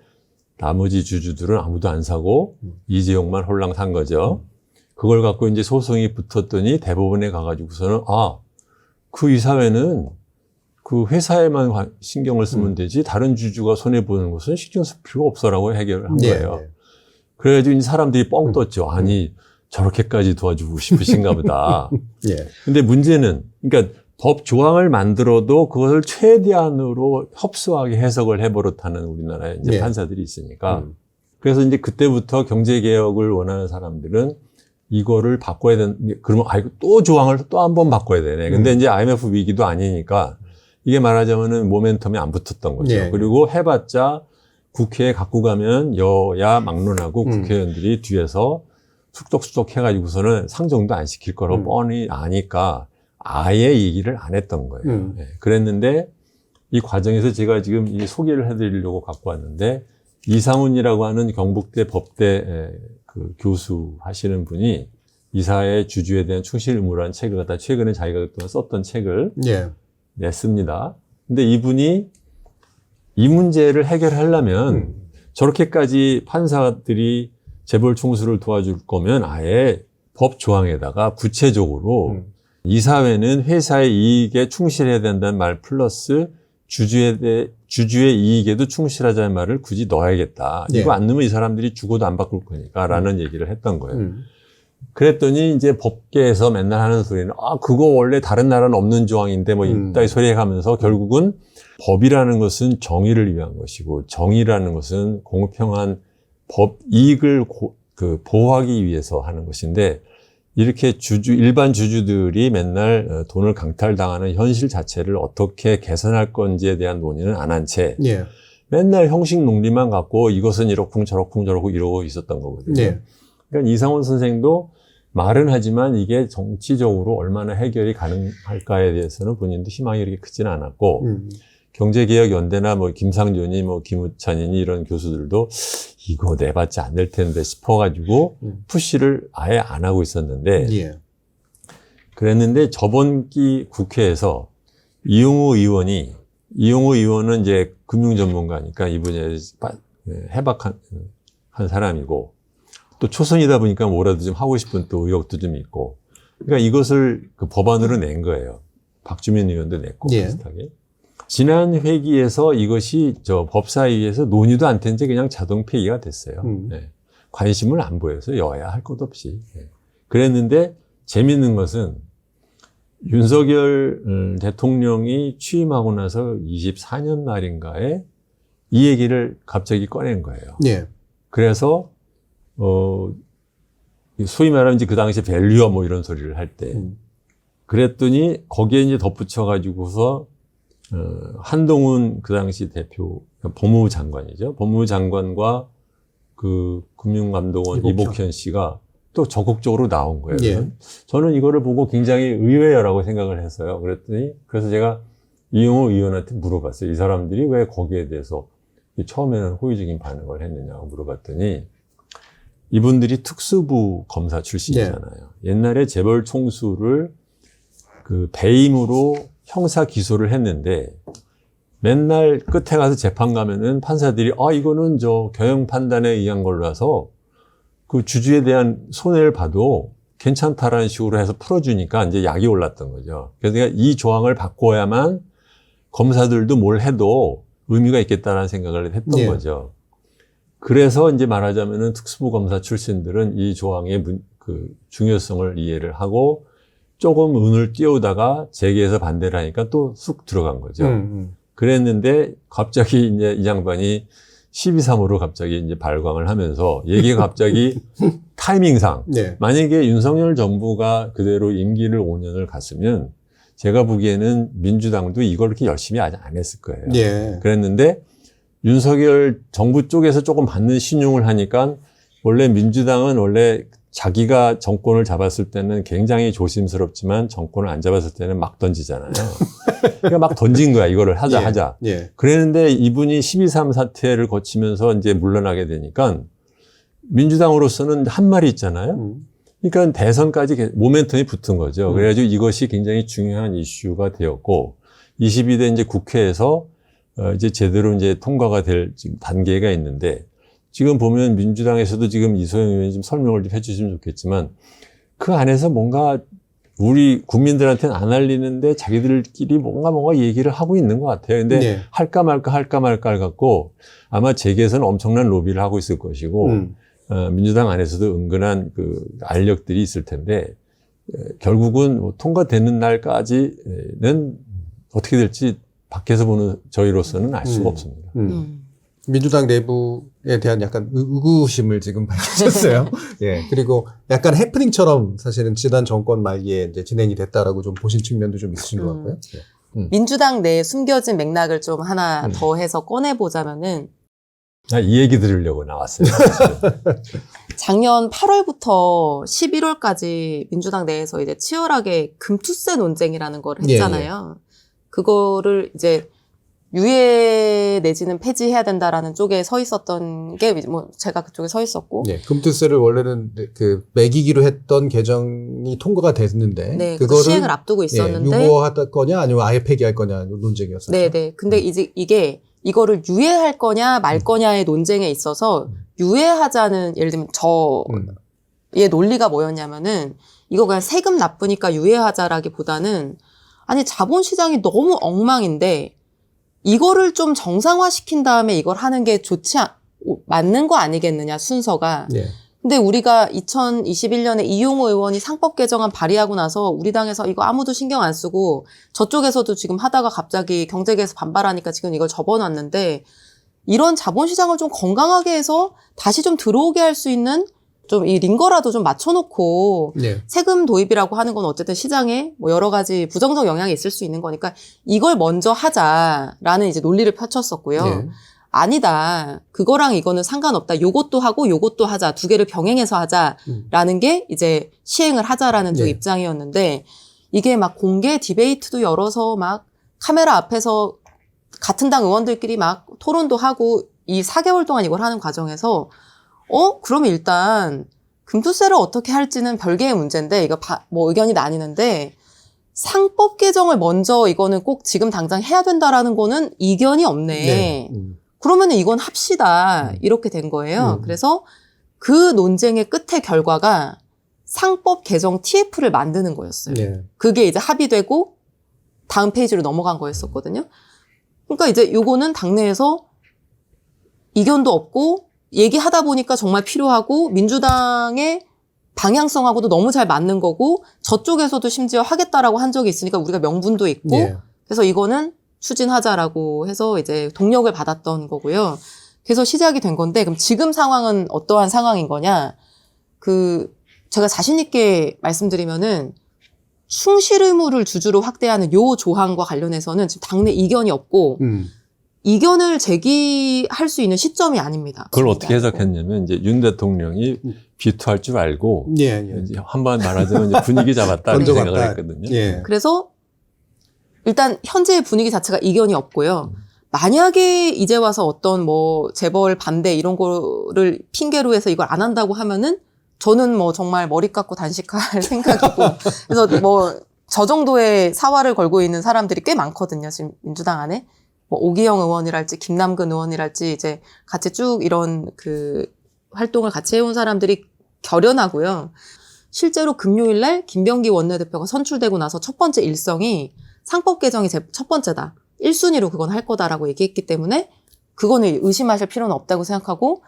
나머지 주주들은 아무도 안 사고 이재용만 홀랑 산 거죠. 그걸 갖고 이제 소송이 붙었더니 대법원에 가가지고서는 그 이사회는 그 회사에만 신경을 쓰면 되지 다른 주주가 손해보는 것은 신경 쓸 필요가 없어라고 해결을 한 거예요. 네. 그래가지고 이제 사람들이 뻥 떴죠. 아니 저렇게까지 도와주고 싶으신가 보다. 예. 근데 문제는 그러니까 법 조항을 만들어도 그것을 최대한으로 협소하게 해석을 해버릇하는 우리나라에 이제 네. 판사들이 있으니까 그래서 이제 그때부터 경제개혁을 원하는 사람들은 이거를 바꿔야 그러면 또 조항을 또 한 번 바꿔야 되네. 근데 이제 IMF 위기도 아니니까 이게 말하자면은 모멘텀이 안 붙었던 거죠. 네. 그리고 해봤자 국회에 갖고 가면 여야 막론하고 국회의원들이 뒤에서 숙덕숙덕 해가지고서는 상정도 안 시킬 거라고 뻔히 아니까 아예 얘기를 안 했던 거예요. 네. 그랬는데 이 과정에서 제가 지금 이 소개를 해드리려고 갖고 왔는데 이상훈이라고 하는 경북대 법대 그 교수 하시는 분이 이사의 주주에 대한 충실 의무라는 책을 갖다 최근에 자기가 그동안 썼던 책을 예. 냈습니다. 근데 이분이 이 문제를 해결하려면 저렇게까지 판사들이 재벌 총수를 도와줄 거면 아예 법 조항에다가 구체적으로 이사회는 회사의 이익에 충실해야 된다는 말 플러스 주주의 이익에도 충실하자는 말을 굳이 넣어야겠다. 네. 이거 안 넣으면 이 사람들이 죽어도 안 바꿀 거니까 라는 얘기를 했던 거예요. 그랬더니 이제 법계에서 맨날 하는 소리는 그거 원래 다른 나라는 없는 조항인데 뭐 이따위 소리 해가면서 결국은 법이라는 것은 정의를 위한 것이고 정의라는 것은 공평한 법 이익을 보호하기 위해서 하는 것인데 이렇게 일반 주주들이 맨날 돈을 강탈당하는 현실 자체를 어떻게 개선할 건지에 대한 논의는 안 한 채 예. 맨날 형식 논리만 갖고 이것은 이렇쿵 저렇쿵 이러고 있었던 거거든요. 예. 그러니까 이상원 선생도 말은 하지만 이게 정치적으로 얼마나 해결이 가능할까에 대해서는 본인도 희망이 이렇게 크지는 않았고 경제개혁연대나 뭐 김상존이 뭐 김우찬이니 이런 교수들도 이거 내봤자 안 될 텐데 싶어가지고 푸시를 아예 안 하고 있었는데 예. 그랬는데 저번 기 국회에서 이용우 의원은 이제 금융 전문가니까 이분이 해박한 사람이고 또 초선이다 보니까 뭐라도 좀 하고 싶은 또 의욕도 좀 있고 그러니까 이것을 그 법안으로 낸 거예요. 박주민 의원도 냈고 예. 비슷하게. 지난 회기에서 이것이 저 법사위에서 논의도 안 된 채 그냥 자동 폐기가 됐어요. 예. 관심을 안 보여서 여야 할 것 없이. 예. 그랬는데 재밌는 것은 윤석열 대통령이 취임하고 나서 24년 말인가에 이 얘기를 갑자기 꺼낸 거예요. 예. 그래서 소위 말하면 이제 그 당시에 밸류어 뭐 이런 소리를 할 때 그랬더니 거기에 이제 덧붙여 가지고서 한동훈 그 당시 대표 법무부 장관이죠. 법무부 장관과 그 금융감독원 이복현 씨가 또 적극적으로 나온 거예요. 예. 저는 이거를 보고 굉장히 의외라고 생각을 했어요. 그래서 제가 이용호 의원한테 물어봤어요. 이 사람들이 왜 거기에 대해서 처음에는 호의적인 반응을 했느냐고 물어봤더니 이분들이 특수부 검사 출신이잖아요. 옛날에 재벌 총수를 그 배임으로 형사 기소를 했는데 맨날 끝에 가서 재판 가면은 판사들이 이거는 저 경영 판단에 의한 걸로라서 그 주주에 대한 손해를 봐도 괜찮다라는 식으로 해서 풀어주니까 이제 약이 올랐던 거죠. 그래서 이 조항을 바꿔야만 검사들도 뭘 해도 의미가 있겠다라는 생각을 했던 예. 거죠. 그래서 이제 말하자면은 특수부 검사 출신들은 이 조항의 그 중요성을 이해를 하고 조금 운을 띄우다가 재계에서 반대를 하니까 또 쑥 들어간 거죠. 그랬는데 갑자기 이제 이 양반이 12.3으로 갑자기 이제 발광을 하면서 얘기가 갑자기 타이밍상 네. 만약에 윤석열 정부가 그대로 임기를 5년을 갔으면 제가 보기에는 민주당도 이걸 그렇게 열심히 아직 안 했을 거예요. 예. 그랬는데 윤석열 정부 쪽에서 조금 받는 신용을 하니까 원래 민주당은 원래 자기가 정권을 잡았을 때는 굉장히 조심스럽지만 정권을 안 잡았을 때는 막 던지잖아요. 그러니까 막 던진 거야. 이거를 하자. 예. 그랬는데 이분이 12.3 사태를 거치면서 이제 물러나게 되니까 민주당으로서는 한 말이 있잖아요. 그러니까 대선까지 모멘텀이 붙은 거죠. 그래가지고 이것이 굉장히 중요한 이슈가 되었고 22대 이제 국회에서 이제 제대로 이제 통과가 될 지금 단계가 있는데 지금 보면 민주당에서도 지금 이소영 의원이 좀 설명을 좀 해주시면 좋겠지만 그 안에서 뭔가 우리 국민들한테는 안 알리는데 자기들끼리 뭔가 얘기를 하고 있는 것 같아요. 근데 네. 할까 말까 갖고 아마 재계에서는 엄청난 로비를 하고 있을 것이고 민주당 안에서도 은근한 그 알력들이 있을 텐데 결국은 뭐 통과되는 날까지는 어떻게 될지 밖에서 보는 저희로서는 알 수가 없습니다. 민주당 내부에 대한 약간 의구심을 지금 밝히셨어요. 예. 그리고 약간 해프닝처럼 사실은 지난 정권 말기에 이제 진행이 됐다라고 좀 보신 측면도 좀 있으신 것 같고요. 예. 민주당 내에 숨겨진 맥락을 좀 하나 더 해서 꺼내보자면은 이 얘기 들으려고 나왔어요. 작년 8월부터 11월까지 민주당 내에서 이제 치열하게 금투세 논쟁이라는 걸 했잖아요. 그거를 이제 유예 내지는 폐지해야 된다라는 쪽에 서 있었던 게 뭐 제가 그쪽에 서 있었고. 네, 금투세를 원래는 그 매기기로 했던 개정이 통과가 됐는데 네, 그거를 시행을 앞두고 있었는데 유보할 거냐 아니면 아예 폐기할 거냐 논쟁이었었죠. 네. 근데 이제 이게 이거를 유예할 거냐 말 거냐의 논쟁에 있어서 유예하자는 예를 들면 저의 논리가 뭐였냐면은 이거 그냥 세금 나쁘니까 유예하자라기보다는 아니 자본시장이 너무 엉망인데 이거를 좀 정상화시킨 다음에 이걸 하는 게 맞는 거 아니겠느냐, 순서가. 네. 근데 우리가 2021년에 이용호 의원이 상법 개정안 발의하고 나서 우리 당에서 이거 아무도 신경 안 쓰고 저쪽에서도 지금 하다가 갑자기 경제계에서 반발하니까 지금 이걸 접어놨는데 이런 자본시장을 좀 건강하게 해서 다시 좀 들어오게 할 수 있는 좀 이 링거라도 좀 맞춰놓고 네. 세금 도입이라고 하는 건 어쨌든 시장에 뭐 여러 가지 부정적 영향이 있을 수 있는 거니까 이걸 먼저 하자라는 이제 논리를 펼쳤었고요. 네. 아니다. 그거랑 이거는 상관없다. 요것도 하고 요것도 하자. 두 개를 병행해서 하자라는 게 이제 시행을 하자라는 쪽 네. 입장이었는데 이게 막 공개 디베이트도 열어서 막 카메라 앞에서 같은 당 의원들끼리 막 토론도 하고 이 4개월 동안 이걸 하는 과정에서 그러면 일단 금투세를 어떻게 할지는 별개의 문제인데 이거 뭐 의견이 나뉘는데 상법 개정을 먼저 이거는 꼭 지금 당장 해야 된다라는 거는 이견이 없네. 네. 그러면은 이건 합시다. 이렇게 된 거예요. 그래서 그 논쟁의 끝의 결과가 상법 개정 TF를 만드는 거였어요. 네. 그게 이제 합의되고 다음 페이지로 넘어간 거였었거든요. 그러니까 이제 요거는 당내에서 이견도 없고 얘기하다 보니까 정말 필요하고 민주당의 방향성하고도 너무 잘 맞는 거고 저쪽에서도 심지어 하겠다라고 한 적이 있으니까 우리가 명분도 있고 네. 그래서 이거는 추진하자라고 해서 이제 동력을 받았던 거고요. 그래서 시작이 된 건데 그럼 지금 상황은 어떠한 상황인 거냐? 제가 자신 있게 말씀드리면은 충실 의무를 주주로 확대하는 요 조항과 관련해서는 지금 당내 이견이 없고 이견을 제기할 수 있는 시점이 아닙니다. 그걸 어떻게 해석했냐면 이제 윤 대통령이 비토할 줄 알고 예, 예. 이제 한번 말하자면 이제 분위기 잡았다 이렇게 던져봤다. 생각을 했거든요. 예. 그래서 일단 현재의 분위기 자체가 이견이 없고요. 만약에 이제 와서 어떤 뭐 재벌 반대 이런 거를 핑계로 해서 이걸 안 한다고 하면은 저는 뭐 정말 머리 깎고 단식할 생각이고 그래서 뭐 저 정도의 사활을 걸고 있는 사람들이 꽤 많거든요. 지금 민주당 안에 뭐 오기영 의원이랄지 김남근 의원이랄지 이제 같이 쭉 이런 그 활동을 같이 해온 사람들이 결연하고요. 실제로 금요일 날 김병기 원내대표가 선출되고 나서 첫 번째 일성이 상법 개정이 첫 번째다. 1순위로 그건 할 거다라고 얘기했기 때문에 그거는 의심하실 필요는 없다고 생각하고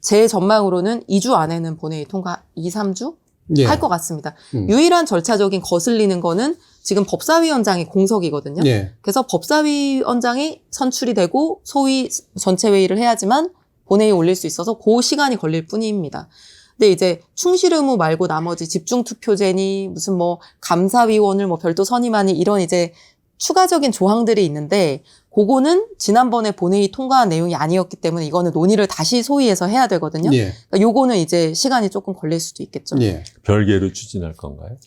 제 전망으로는 2주 안에는 본회의 통과 2, 3주 예. 할 것 같습니다. 유일한 절차적인 거슬리는 거는 지금 법사위원장이 공석이거든요. 예. 그래서 법사위원장이 선출이 되고 소위 전체 회의를 해야지만 본회의에 올릴 수 있어서 그 시간이 걸릴 뿐입니다. 근데 이제 충실 의무 말고 나머지 집중투표제니 무슨 뭐 감사위원을 뭐 별도 선임하니 이런 이제 추가적인 조항들이 있는데 그거는 지난번에 본회의 통과한 내용이 아니었기 때문에 이거는 논의를 다시 소위해서 해야 되거든요. 예. 그러니까 요거는 이제 시간이 조금 걸릴 수도 있겠죠. 예. 별개로 추진할 건가요?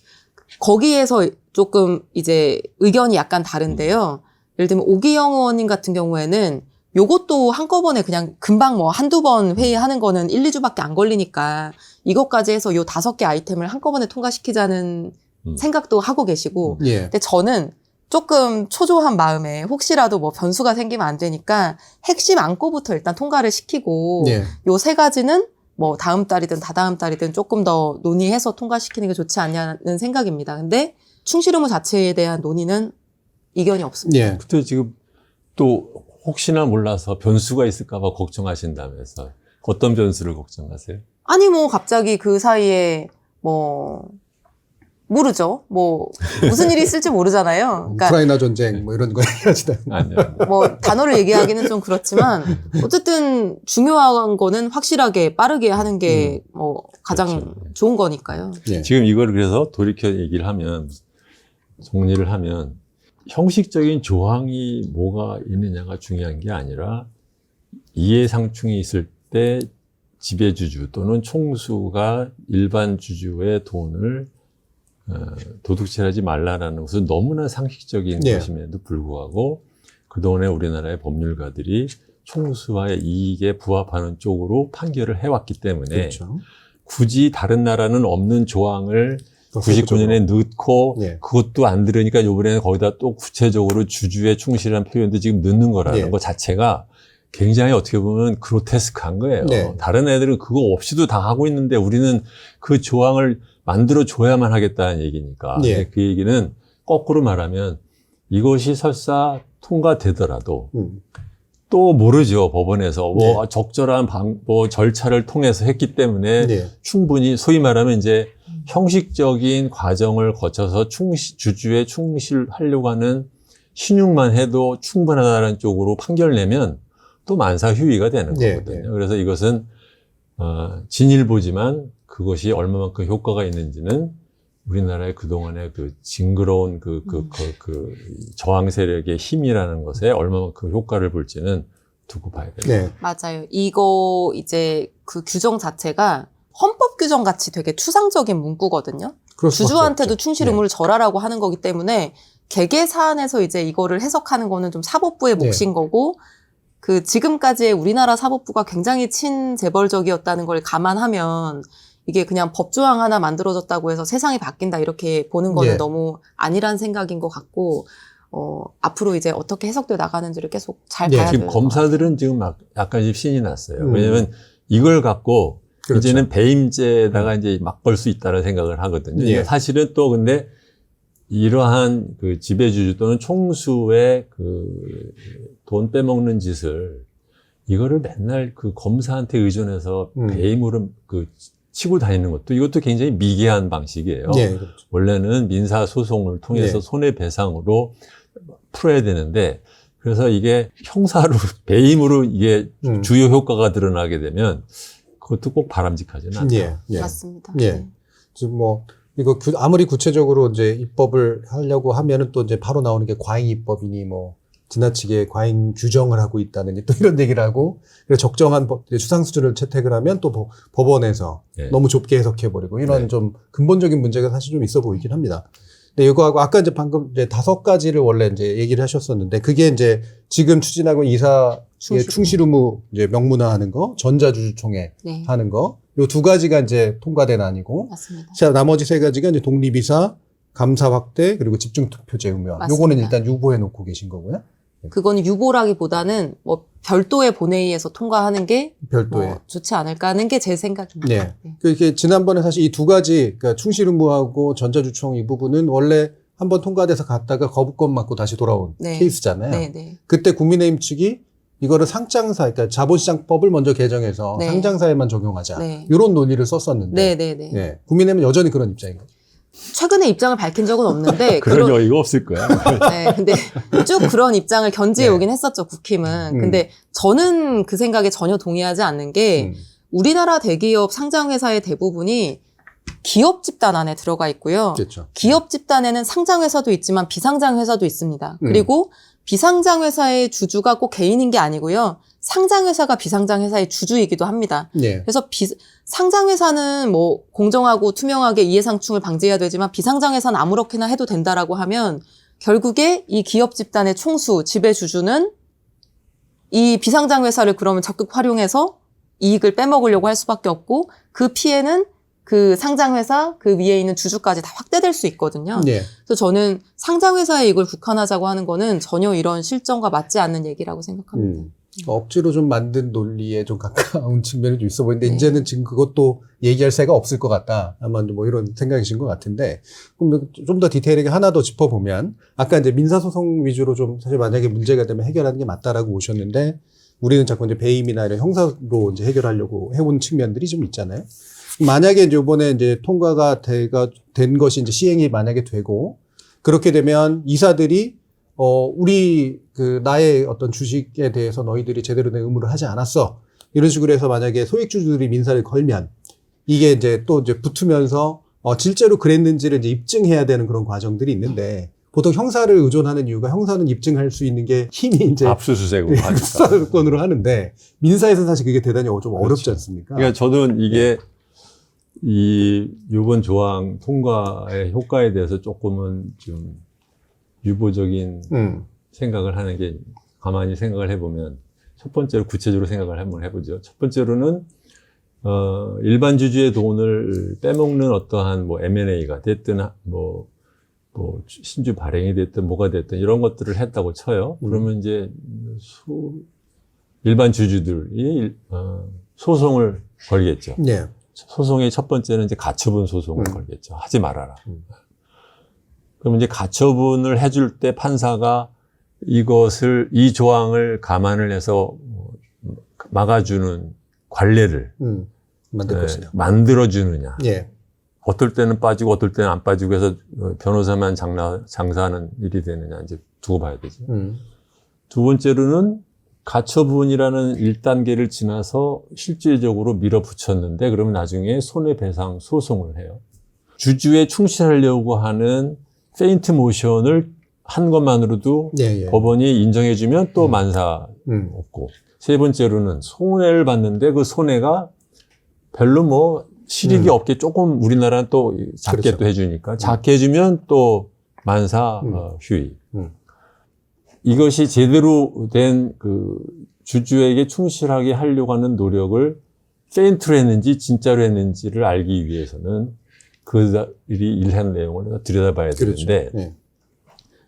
거기에서 조금 이제 의견이 약간 다른데요. 예를 들면 오기영 의원님 같은 경우에는 요것도 한꺼번에 그냥 금방 뭐 한두 번 회의하는 거는 1, 2주밖에 안 걸리니까 이것까지 해서 요 5개 아이템을 한꺼번에 통과시키자는 생각도 하고 계시고 예. 근데 저는 조금 초조한 마음에 혹시라도 뭐 변수가 생기면 안 되니까 핵심 안건부터 일단 통과를 시키고 예. 요 3가지는 뭐 다음 달이든 다다음 달이든 조금 더 논의해서 통과시키는 게 좋지 않냐는 생각입니다. 근데 충실 의무 자체에 대한 논의는 이견이 없습니다. 예. 근데 지금 또 혹시나 몰라서 변수가 있을까 봐 걱정하신다면서 어떤 변수를 걱정하세요? 아니 뭐 갑자기 그 사이에 뭐 모르죠. 뭐 무슨 일이 있을지 모르잖아요. 그러니까 우크라이나 전쟁 뭐 이런 거 얘기하시다. 아니요. 뭐 단어를 얘기하기는 좀 그렇지만 어쨌든 중요한 거는 확실하게 빠르게 하는 게 뭐 가장 그렇죠. 좋은 거니까요. 예. 지금 이걸 그래서 돌이켜 얘기를 하면 정리를 하면 형식적인 조항이 뭐가 있느냐가 중요한 게 아니라 이해상충이 있을 때 지배주주 또는 총수가 일반 주주의 돈을 도둑질하지 말라라는 것은 너무나 상식적인 네. 것임에도 불구하고 그동안에 우리나라의 법률가들이 총수와의 이익에 부합하는 쪽으로 판결을 해왔기 때문에 그렇죠. 굳이 다른 나라는 없는 조항을 99년에 넣고 예. 그것도 안 들으니까 이번에는 거기다 또 구체적으로 주주의 충실한 표현도 지금 넣는 거라는 예. 것 자체가 굉장히 어떻게 보면 그로테스크한 거예요. 네. 다른 애들은 그거 없이도 다 하고 있는데 우리는 그 조항을 만들어 줘야만 하겠다는 얘기니까. 예. 근데 그 얘기는 거꾸로 말하면 이것이 설사 통과되더라도 또 모르죠. 법원에서 뭐 네. 적절한 뭐 절차를 통해서 했기 때문에 네. 충분히 소위 말하면 이제 형식적인 과정을 거쳐서 주주에 충실하려고 하는 신용만 해도 충분하다는 쪽으로 판결 내면 또 만사휴위가 되는 네, 거거든요. 네. 그래서 이것은 진일보지만 그것이 얼마만큼 효과가 있는지는 우리나라의 그동안의 그 징그러운 그 저항 세력의 힘이라는 것에 얼마만큼 효과를 볼지는 두고 봐야 돼요. 네. 맞아요. 이거 이제 그 규정 자체가 헌법 규정 같이 되게 추상적인 문구거든요. 그럴 수밖에 주주한테도 없죠. 충실 의무를 절하라고 하는 거기 때문에 개개 사안에서 이제 이거를 해석하는 거는 좀 사법부의 몫인 거고, 그 지금까지의 우리나라 사법부가 굉장히 친재벌적이었다는 걸 감안하면 이게 그냥 법조항 하나 만들어졌다고 해서 세상이 바뀐다 이렇게 보는 거는 너무 아니란 생각인 것 같고, 앞으로 이제 어떻게 해석돼 나가는지를 계속 잘 봐야 지금 돼요. 검사들은 지금 약간씩 신이 났어요. 음. 왜냐하면 이걸 갖고 그렇죠. 이제는 배임죄에다가 이제 막 걸 수 있다는 생각을 하거든요. 예. 사실은 또 근데 이러한 그 지배주주 또는 총수의 그 돈 빼먹는 짓을 이거를 맨날 그 검사한테 의존해서 배임으로 그 치고 다니는 것도 이것도 굉장히 미개한 방식이에요. 예, 그렇죠. 원래는 민사 소송을 통해서 네. 손해배상으로 풀어야 되는데, 그래서 이게 형사로 배임으로 이게 주요 효과가 드러나게 되면 그것도 꼭 바람직하지는 않아요. 예, 예. 맞습니다. 예. 네. 지금 뭐 이거 아무리 구체적으로 이제 입법을 하려고 하면은 또 이제 바로 나오는 게 과잉 입법이니 뭐 지나치게 과잉 규정을 하고 있다느니 또 이런 얘기를 하고, 그래서 적정한 추상 수준을 채택을 하면 또 법원에서 네. 너무 좁게 해석해버리고 이런 네. 좀 근본적인 문제가 사실 좀 있어 보이긴 합니다. 근데 이거하고 아까 이제 방금 이제 5가지를 원래 이제 얘기를 하셨었는데, 그게 이제 지금 추진하고 이사의 충실 의무 이제 명문화하는 거, 전자주주총회 네. 하는 거, 요 2가지가 이제 통과된 안이고, 맞습니다. 자, 나머지 3가지가 이제 독립이사, 감사 확대, 그리고 집중투표제 의무화. 맞습니다. 요거는 일단 유보해 놓고 계신 거고요. 그거는 유보라기보다는 뭐 별도의 본회의에서 통과하는 게 별도의. 뭐 좋지 않을까 하는 게 제 생각입니다. 네. 네. 그게 지난번에 사실 이 2가지, 그러니까 충실 의무하고 전자주총 이 부분은 원래 한번 통과돼서 갔다가 거부권 맞고 다시 돌아온 네. 케이스잖아요. 네, 네. 그때 국민의힘 측이 이거를 상장사, 그러니까 자본시장법을 먼저 개정해서 네. 상장사에만 적용하자. 네. 이런 논의를 썼었는데. 네, 네, 네. 예. 국민의힘은 여전히 그런 입장인가요? 최근에 입장을 밝힌 적은 없는데 그럴 여유가 없을 거야. 네, 근데 쭉 그런 입장을 견지해 오긴 했었죠, 국힘은. 근데 저는 그 생각에 전혀 동의하지 않는 게 우리나라 대기업 상장회사의 대부분이 기업 집단 안에 들어가 있고요. 그렇죠. 기업 집단에는 상장회사도 있지만 비상장회사도 있습니다. 그리고 비상장회사의 주주가 꼭 개인인 게 아니고요. 상장회사가 비상장회사의 주주이기도 합니다. 예. 그래서 상장회사는 뭐 공정하고 투명하게 이해상충을 방지해야 되지만 비상장회사는 아무렇게나 해도 된다라고 하면 결국에 이 기업 집단의 총수, 지배주주는 이 비상장회사를 그러면 적극 활용해서 이익을 빼먹으려고 할 수밖에 없고, 그 피해는 그 상장회사 그 위에 있는 주주까지 다 확대될 수 있거든요. 예. 그래서 저는 상장회사의 이익을 국한하자고 하는 거는 전혀 이런 실정과 맞지 않는 얘기라고 생각합니다. 억지로 좀 만든 논리에 좀 가까운 측면이 좀 있어 보이는데, 네. 이제는 지금 그것도 얘기할 새가 없을 것 같다. 아마 뭐 이런 생각이신 것 같은데, 그럼 좀 더 디테일하게 하나 더 짚어보면, 아까 이제 민사소송 위주로 좀 사실 만약에 문제가 되면 해결하는 게 맞다라고 오셨는데, 우리는 자꾸 이제 배임이나 이런 형사로 이제 해결하려고 해온 측면들이 좀 있잖아요. 만약에 이제 이번에 이제 통과가 된 것이 이제 시행이 만약에 되고, 그렇게 되면 이사들이 우리 나의 어떤 주식에 대해서 너희들이 제대로 된 의무를 하지 않았어. 이런 식으로 해서 만약에 소액주주들이 민사를 걸면, 이게 이제 또 이제 붙으면서 실제로 그랬는지를 이제 입증해야 되는 그런 과정들이 있는데, 보통 형사를 의존하는 이유가 형사는 입증할 수 있는 게 힘이 이제 압수수색으로 하니까. 수사권으로 하는데, 민사에서는 사실 그게 대단히 좀 어렵지 그렇죠. 않습니까? 그러니까 저는 이게 이번 조항 통과의 효과에 대해서 조금은 좀 유보적인 생각을 하는 게, 가만히 생각을 해보면, 첫 번째로 구체적으로 생각을 한번 해보죠. 첫 번째로는 일반 주주의 돈을 빼먹는 어떠한 뭐 M&A가 됐든 뭐 신주 발행이 됐든 뭐가 됐든 이런 것들을 했다고 쳐요. 그러면 이제 일반 주주들이 소송을 걸겠죠. 네. 소송의 첫 번째는 이제 가처분 소송을 걸겠죠. 하지 말아라. 그러면 이제 가처분을 해줄 때 판사가 이 조항을 감안을 해서 막아주는 관례를 만들 것이다. 만들어주느냐. 예. 어떨 때는 빠지고 어떨 때는 안 빠지고 해서 변호사만 장사하는 일이 되느냐, 이제 두고 봐야 되죠. 두 번째로는 가처분이라는 1단계를 지나서 실질적으로 밀어붙였는데 그러면 나중에 손해배상 소송을 해요. 주주에 충실하려고 하는 페인트 모션을 한 것만으로도 예, 예. 법원이 인정해주면 또 만사 없고, 세 번째로는 손해를 봤는데 그 손해가 별로 뭐 실익이 없게 조금 우리나라는 또 작게 그렇죠. 또 해주니까 작게 해주면 또 만사 휴의. 이것이 제대로 된 그 주주에게 충실하게 하려고 하는 노력을 페인트로 했는지 진짜로 했는지를 알기 위해서는 그들이 일한 내용을 들여다봐야 그렇죠. 되는데, 예.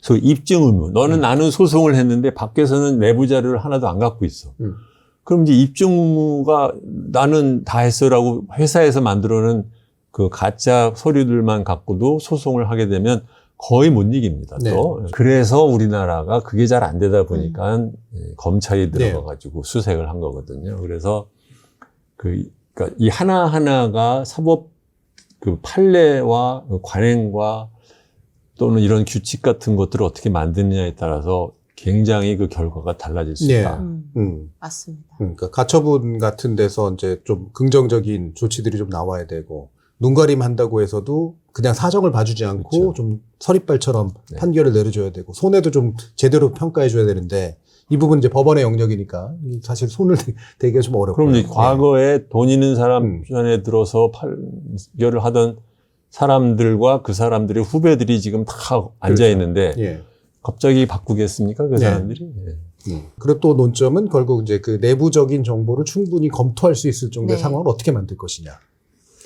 소위 입증 의무. 너는 나는 소송을 했는데 밖에서는 내부 자료를 하나도 안 갖고 있어. 그럼 이제 입증 의무가 나는 다 했어라고 회사에서 만들어놓은 그 가짜 서류들만 갖고도 소송을 하게 되면 거의 못 이깁니다. 네. 또. 그래서 우리나라가 그게 잘 안 되다 보니까 검찰이 들어가가지고 수색을 한 거거든요. 그래서 그러니까 이 하나하나가 사법 그 판례와 관행과 또는 이런 규칙 같은 것들을 어떻게 만드느냐에 따라서 굉장히 그 결과가 달라질 수 네. 있다. 맞습니다. 그러니까 가처분 같은 데서 이제 좀 긍정적인 조치들이 좀 나와야 되고, 눈가림 한다고 해서도 그냥 사정을 봐주지 않고 그렇죠. 좀 서리발처럼 네. 판결을 내려줘야 되고, 손해도 좀 제대로 평가해줘야 되는데, 이 부분 이제 법원의 영역이니까 사실 손을 대기가 좀 어렵고. 그럼 이제 과거에 돈 있는 사람 편에 들어서 판결을 하던 사람들과 그 사람들의 후배들이 지금 다 앉아 있는데 예. 갑자기 바꾸겠습니까? 그 네. 사람들이? 예. 그리고 또 논점은 결국 이제 그 내부적인 정보를 충분히 검토할 수 있을 정도의 네. 상황을 어떻게 만들 것이냐.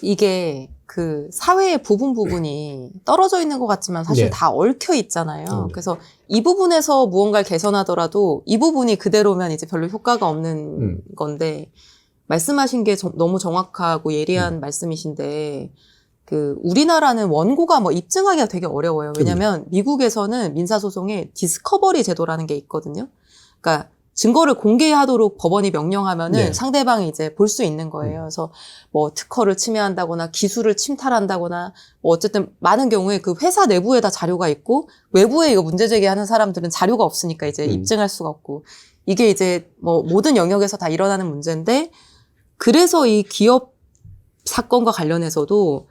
이게 그 사회의 부분이 떨어져 있는 것 같지만 사실 네. 다 얽혀 있잖아요. 그래서 이 부분에서 무언가를 개선하더라도 이 부분이 그대로면 이제 별로 효과가 없는 건데, 말씀하신 게 너무 정확하고 예리한 말씀이신데, 그 우리나라는 원고가 뭐 입증하기가 되게 어려워요. 왜냐하면 미국에서는 민사소송에 디스커버리 제도라는 게 있거든요. 그러니까 증거를 공개하도록 법원이 명령하면은 네. 상대방이 이제 볼 수 있는 거예요. 그래서 뭐 특허를 침해한다거나 기술을 침탈한다거나 뭐 어쨌든 많은 경우에 그 회사 내부에다 자료가 있고 외부에 이거 문제 제기하는 사람들은 자료가 없으니까 이제 입증할 수가 없고, 이게 이제 뭐 모든 영역에서 다 일어나는 문제인데, 그래서 이 기업 사건과 관련해서도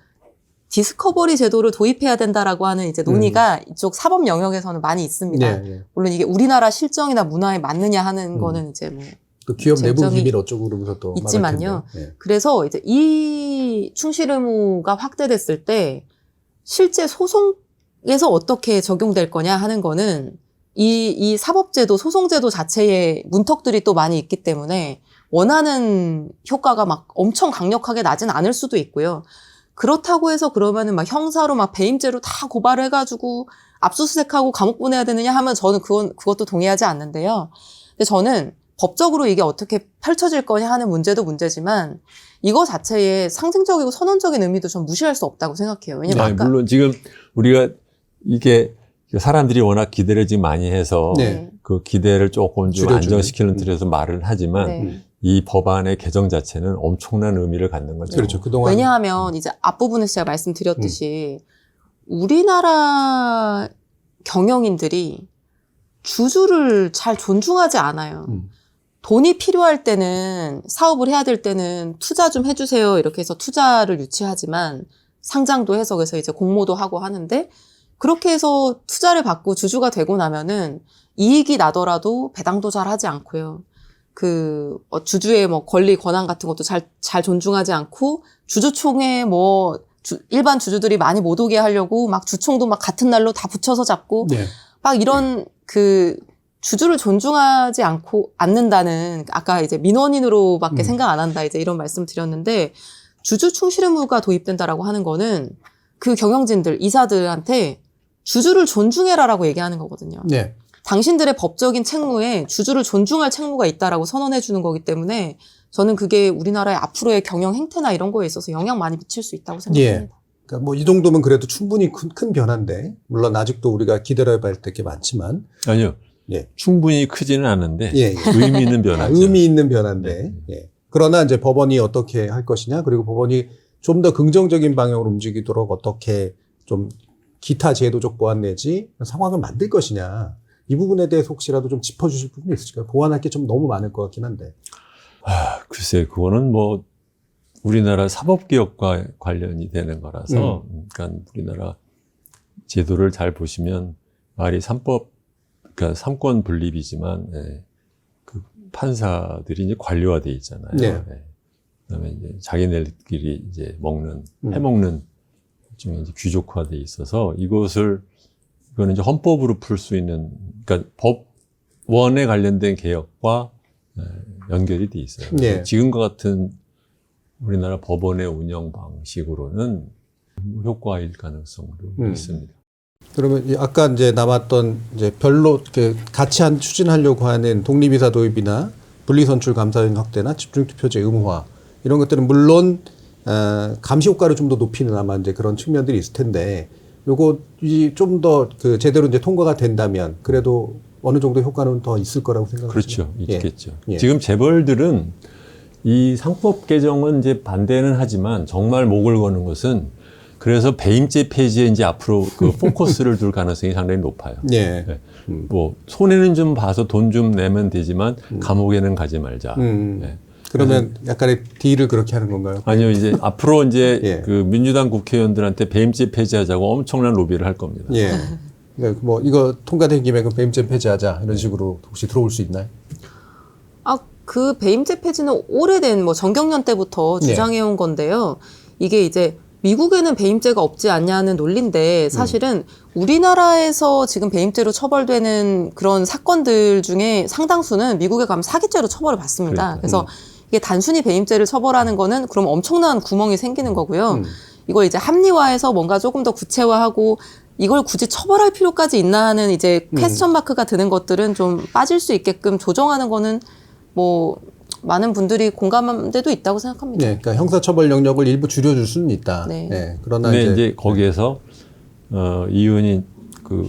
디스커버리 제도를 도입해야 된다라고 하는 이제 논의가 이쪽 사법 영역에서는 많이 있습니다. 네, 네. 물론 이게 우리나라 실정이나 문화에 맞느냐 하는 거는 이제 뭐 또 기업 내부 쟁점이 기밀 어쩌고 그러면서 또 있지만요. 말할 텐데. 예. 그래서 이제 이 충실 의무가 확대됐을 때 실제 소송에서 어떻게 적용될 거냐 하는 거는 이 사법제도, 소송제도 자체의 문턱들이 또 많이 있기 때문에 원하는 효과가 막 엄청 강력하게 나진 않을 수도 있고요. 그렇다고 해서 그러면은 막 형사로 막 배임죄로 다 고발을 해가지고 압수수색하고 감옥 보내야 되느냐 하면 저는 그것도 동의하지 않는데요. 근데 저는 법적으로 이게 어떻게 펼쳐질 거냐 하는 문제도 문제지만 이거 자체의 상징적이고 선언적인 의미도 좀 무시할 수 없다고 생각해요. 왜냐면 아니, 아까 물론 지금 우리가 이게 사람들이 워낙 기대를 지금 많이 해서 네. 그 기대를 조금 좀 줄여주는. 안정시키는 틀에서 말을 하지만 네. 이 법안의 개정 자체는 엄청난 의미를 갖는 거죠. 그렇죠. 그동안 왜냐하면 이제 앞부분에서 제가 말씀드렸듯이 우리나라 경영인들이 주주를 잘 존중하지 않아요. 돈이 필요할 때는, 사업을 해야 될 때는 투자 좀 해주세요 이렇게 해서 투자를 유치하지만 상장도 해서 그래서 이제 공모도 하고 하는데, 그렇게 해서 투자를 받고 주주가 되고 나면은 이익이 나더라도 배당도 잘 하지 않고요. 주주의 뭐 권리, 권한 같은 것도 잘 존중하지 않고, 주주총회 일반 주주들이 많이 못 오게 하려고 막 주총도 막 같은 날로 다 붙여서 잡고, 네. 막 이런 주주를 존중하지 않는다는, 아까 이제 민원인으로밖에 생각 안 한다 이제 이런 말씀 드렸는데, 주주 충실 의무가 도입된다라고 하는 거는 그 경영진들, 이사들한테 주주를 존중해라라고 얘기하는 거거든요. 네. 당신들의 법적인 책무에 주주를 존중할 책무가 있다라고 선언해 주는 거기 때문에 저는 그게 우리나라의 앞으로의 경영 행태나 이런 거에 있어서 영향 많이 미칠 수 있다고 생각합니다. 예. 그러니까 뭐 이 정도면 그래도 충분히 큰 변화인데, 물론 아직도 우리가 기다려야 할 게 많지만, 아니요. 예. 충분히 크지는 않은데 예, 예. 의미 있는 변화죠. 의미 있는 변화인데, 예. 그러나 이제 법원이 어떻게 할 것이냐, 그리고 법원이 좀 더 긍정적인 방향으로 움직이도록 어떻게 좀 기타 제도적 보완 내지 상황을 만들 것이냐, 이 부분에 대해서 혹시라도 좀 짚어주실 부분이 있을까요? 보완할 게 좀 너무 많을 것 같긴 한데. 글쎄, 그거는 뭐 우리나라 사법개혁과 관련이 되는 거라서, 그러니까 우리나라 제도를 잘 보시면 말이 그러니까 삼권 분립이지만, 예, 그 판사들이 이제 관료화돼 있잖아요. 네. 예. 그다음에 이제 자기네들끼리 이제 해먹는 중에 이제 귀족화돼 있어서 이거는 이제 헌법으로 풀 수 있는, 그러니까 법원에 관련된 개혁과 연결이 돼 있어요. 네. 지금과 같은 우리나라 법원의 운영 방식으로는 효과일 가능성도 있습니다. 그러면 아까 이제 남았던 이제 별로 같이 추진하려고 하는 독립이사 도입이나 분리선출 감사인 확대나 집중투표제 의무화 이런 것들은 물론 감시 효과를 좀 더 높이는 아마 이제 그런 측면들이 있을 텐데 요거 좀 더 제대로 이제 통과가 된다면 그래도 어느 정도 효과는 더 있을 거라고 생각합니다. 그렇죠, 있겠죠. 예. 지금 재벌들은 이 상법 개정은 이제 반대는 하지만 정말 목을 거는 것은 그래서 배임죄 폐지에 이제 앞으로 그 포커스를 둘 가능성이 상당히 높아요. 예. 네. 뭐 손해는 좀 봐서 돈 좀 내면 되지만 감옥에는 가지 말자. 네. 그러면 약간의 딜을 그렇게 하는 건가요? 아니요, 이제 앞으로 이제 예. 그 민주당 국회의원들한테 배임죄 폐지하자고 엄청난 로비를 할 겁니다. 예. 그러니까 뭐 이거 통과된 김에 그 배임죄 폐지하자 이런 식으로 혹시 들어올 수 있나요? 그 배임죄 폐지는 오래된 뭐 정경련 때부터 주장해온 건데요. 이게 이제 미국에는 배임죄가 없지 않냐는 논리인데 사실은 우리나라에서 지금 배임죄로 처벌되는 그런 사건들 중에 상당수는 미국에 가면 사기죄로 처벌을 받습니다. 그래서 이게 단순히 배임죄를 처벌하는 거는 그럼 엄청난 구멍이 생기는 거고요. 이걸 이제 합리화해서 뭔가 조금 더 구체화하고 이걸 굳이 처벌할 필요까지 있나 하는 이제 퀘스천 마크가 드는 것들은 좀 빠질 수 있게끔 조정하는 거는 뭐 많은 분들이 공감한 데도 있다고 생각합니다. 네, 그러니까 형사처벌 영역을 일부 줄여줄 수는 있다. 네. 네, 그러나 근데 이제 거기에서 이 의원이 그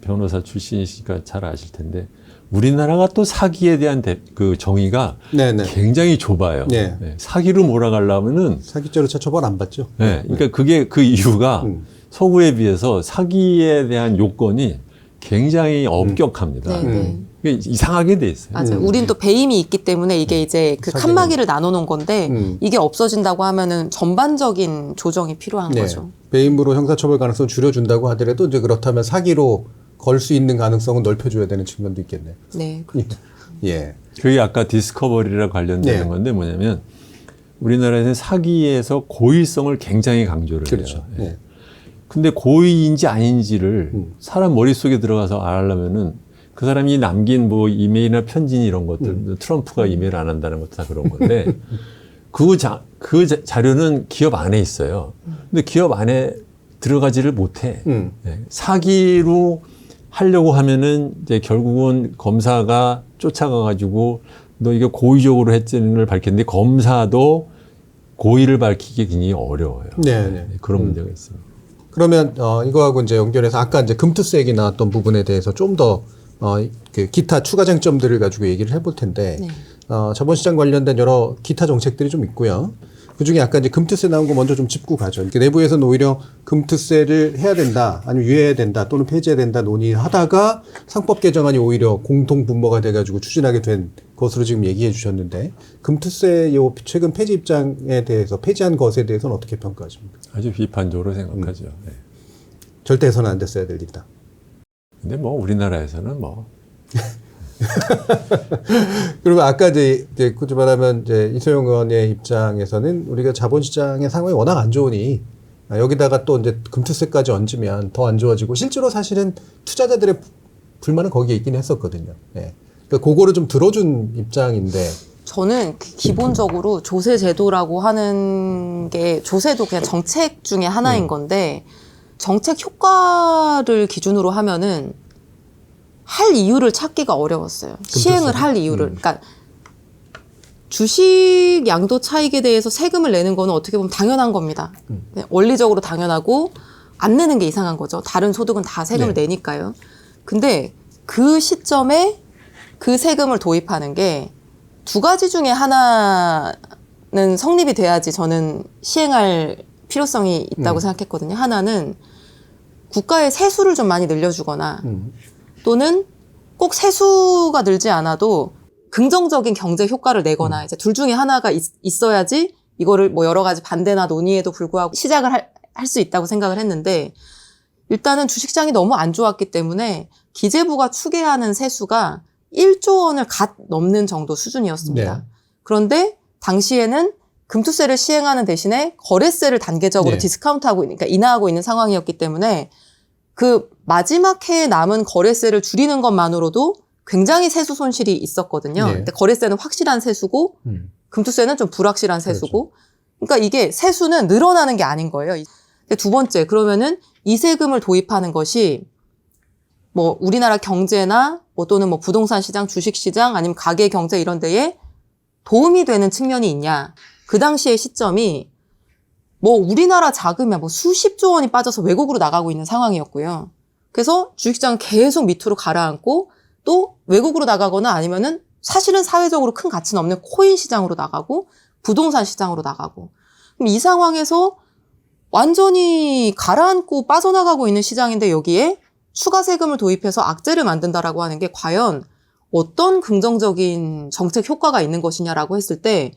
변호사 출신이시니까 잘 아실 텐데 우리나라가 또 사기에 대한 그 정의가 네네. 굉장히 좁아요. 네. 네. 사기로 몰아가려면은 사기죄로 처벌 안 받죠. 네. 그러니까 그게 그 이유가 서구에 비해서 사기에 대한 요건이 굉장히 엄격합니다. 네. 그게 이상하게 돼 있어요. 맞아요. 우린 또 배임이 있기 때문에 이게 이제 그 사기는. 칸막이를 나눠놓은 건데 이게 없어진다고 하면은 전반적인 조정이 필요한 네. 거죠. 배임으로 형사처벌 가능성을 줄여준다고 하더라도 이제 그렇다면 사기로 걸 수 있는 가능성은 넓혀줘야 되는 측면도 있겠네요. 네. 예. 그게 아까 디스커버리랑 관련되는 네. 건데 뭐냐면 우리나라에서는 사기에서 고의성을 굉장히 강조를 그렇죠. 해요. 예. 근데 고의인지 아닌지를 사람 머릿속에 들어가서 알려면은 그 사람이 남긴 뭐 이메일이나 편지 이런 것들, 트럼프가 이메일 안 한다는 것도 다 그런 건데 그 자료는 기업 안에 있어요. 근데 기업 안에 들어가지를 못해. 네. 사기로 하려고 하면은 이제 결국은 검사가 쫓아가가지고 너 이게 고의적으로 했다는 걸 밝혔는데 검사도 고의를 밝히기 굉장히 어려워요. 네. 그런 문제가 있습니다. 그러면 이거하고 이제 연결해서 아까 이제 금투세 얘기 나왔던 부분에 대해서 좀 더 그 기타 추가 쟁점들을 가지고 얘기를 해볼 텐데 네. 자본시장 관련된 여러 기타 정책들이 좀 있고요. 그중에 아까 이제 금투세 나온 거 먼저 좀 짚고 가죠. 이렇게 내부에서는 오히려 금투세를 해야 된다, 아니면 유예해야 된다, 또는 폐지해야 된다 논의하다가 상법 개정안이 오히려 공통 분모가 돼가지고 추진하게 된 것으로 지금 얘기해 주셨는데 금투세 요 최근 폐지 입장에 대해서 폐지한 것에 대해서는 어떻게 평가하십니까? 아주 비판적으로 생각하죠. 네. 절대 해서는 안 됐어야 될 일이다. 근데 뭐 우리나라에서는 뭐 그리고 아까 이제 굳이 말하면 이제 이소영 의원의 입장에서는 우리가 자본시장의 상황이 워낙 안 좋으니 여기다가 또 이제 금투세까지 얹으면 더 안 좋아지고 실제로 사실은 투자자들의 불만은 거기에 있긴 했었거든요. 예. 그러니까 그거를 좀 들어준 입장인데. 저는 기본적으로 조세 제도라고 하는 게 조세도 그냥 정책 중에 하나인 건데 정책 효과를 기준으로 하면은 할 이유를 찾기가 어려웠어요. 시행을 할 이유를. 그러니까 주식 양도 차익에 대해서 세금을 내는 거는 어떻게 보면 당연한 겁니다. 원리적으로 당연하고 안 내는 게 이상한 거죠. 다른 소득은 다 세금을 내니까요. 근데 그 시점에 그 세금을 도입하는 게 두 가지 중에 하나는 성립이 돼야지 저는 시행할 필요성이 있다고 생각했거든요. 하나는 국가의 세수를 좀 많이 늘려주거나 또는 꼭 세수가 늘지 않아도 긍정적인 경제 효과를 내거나 이제 둘 중에 하나가 있어야지 이거를 뭐 여러 가지 반대나 논의에도 불구하고 시작을 할 수 있다고 생각을 했는데 일단은 주식시장이 너무 안 좋았기 때문에 기재부가 추계하는 세수가 1조 원을 갓 넘는 정도 수준이었습니다. 네. 그런데 당시에는 금투세를 시행하는 대신에 거래세를 단계적으로 네. 디스카운트하고 그러니까 인하하고 있는 상황이었기 때문에 그 마지막 해에 남은 거래세를 줄이는 것만으로도 굉장히 세수 손실이 있었거든요. 네. 근데 거래세는 확실한 세수고 금투세는 좀 불확실한 세수고 그러니까 이게 세수는 늘어나는 게 아닌 거예요. 근데 두 번째 그러면은 이 세금을 도입하는 것이 뭐 우리나라 경제나 뭐 또는 뭐 부동산 시장, 주식 시장 아니면 가계 경제 이런 데에 도움이 되는 측면이 있냐. 그 당시의 시점이 뭐 우리나라 자금이 뭐 수십조 원이 빠져서 외국으로 나가고 있는 상황이었고요. 그래서 주식시장은 계속 밑으로 가라앉고 또 외국으로 나가거나 아니면은 사실은 사회적으로 큰 가치는 없는 코인 시장으로 나가고 부동산 시장으로 나가고 그럼 이 상황에서 완전히 가라앉고 빠져나가고 있는 시장인데 여기에 추가 세금을 도입해서 악재를 만든다라고 하는 게 과연 어떤 긍정적인 정책 효과가 있는 것이냐라고 했을 때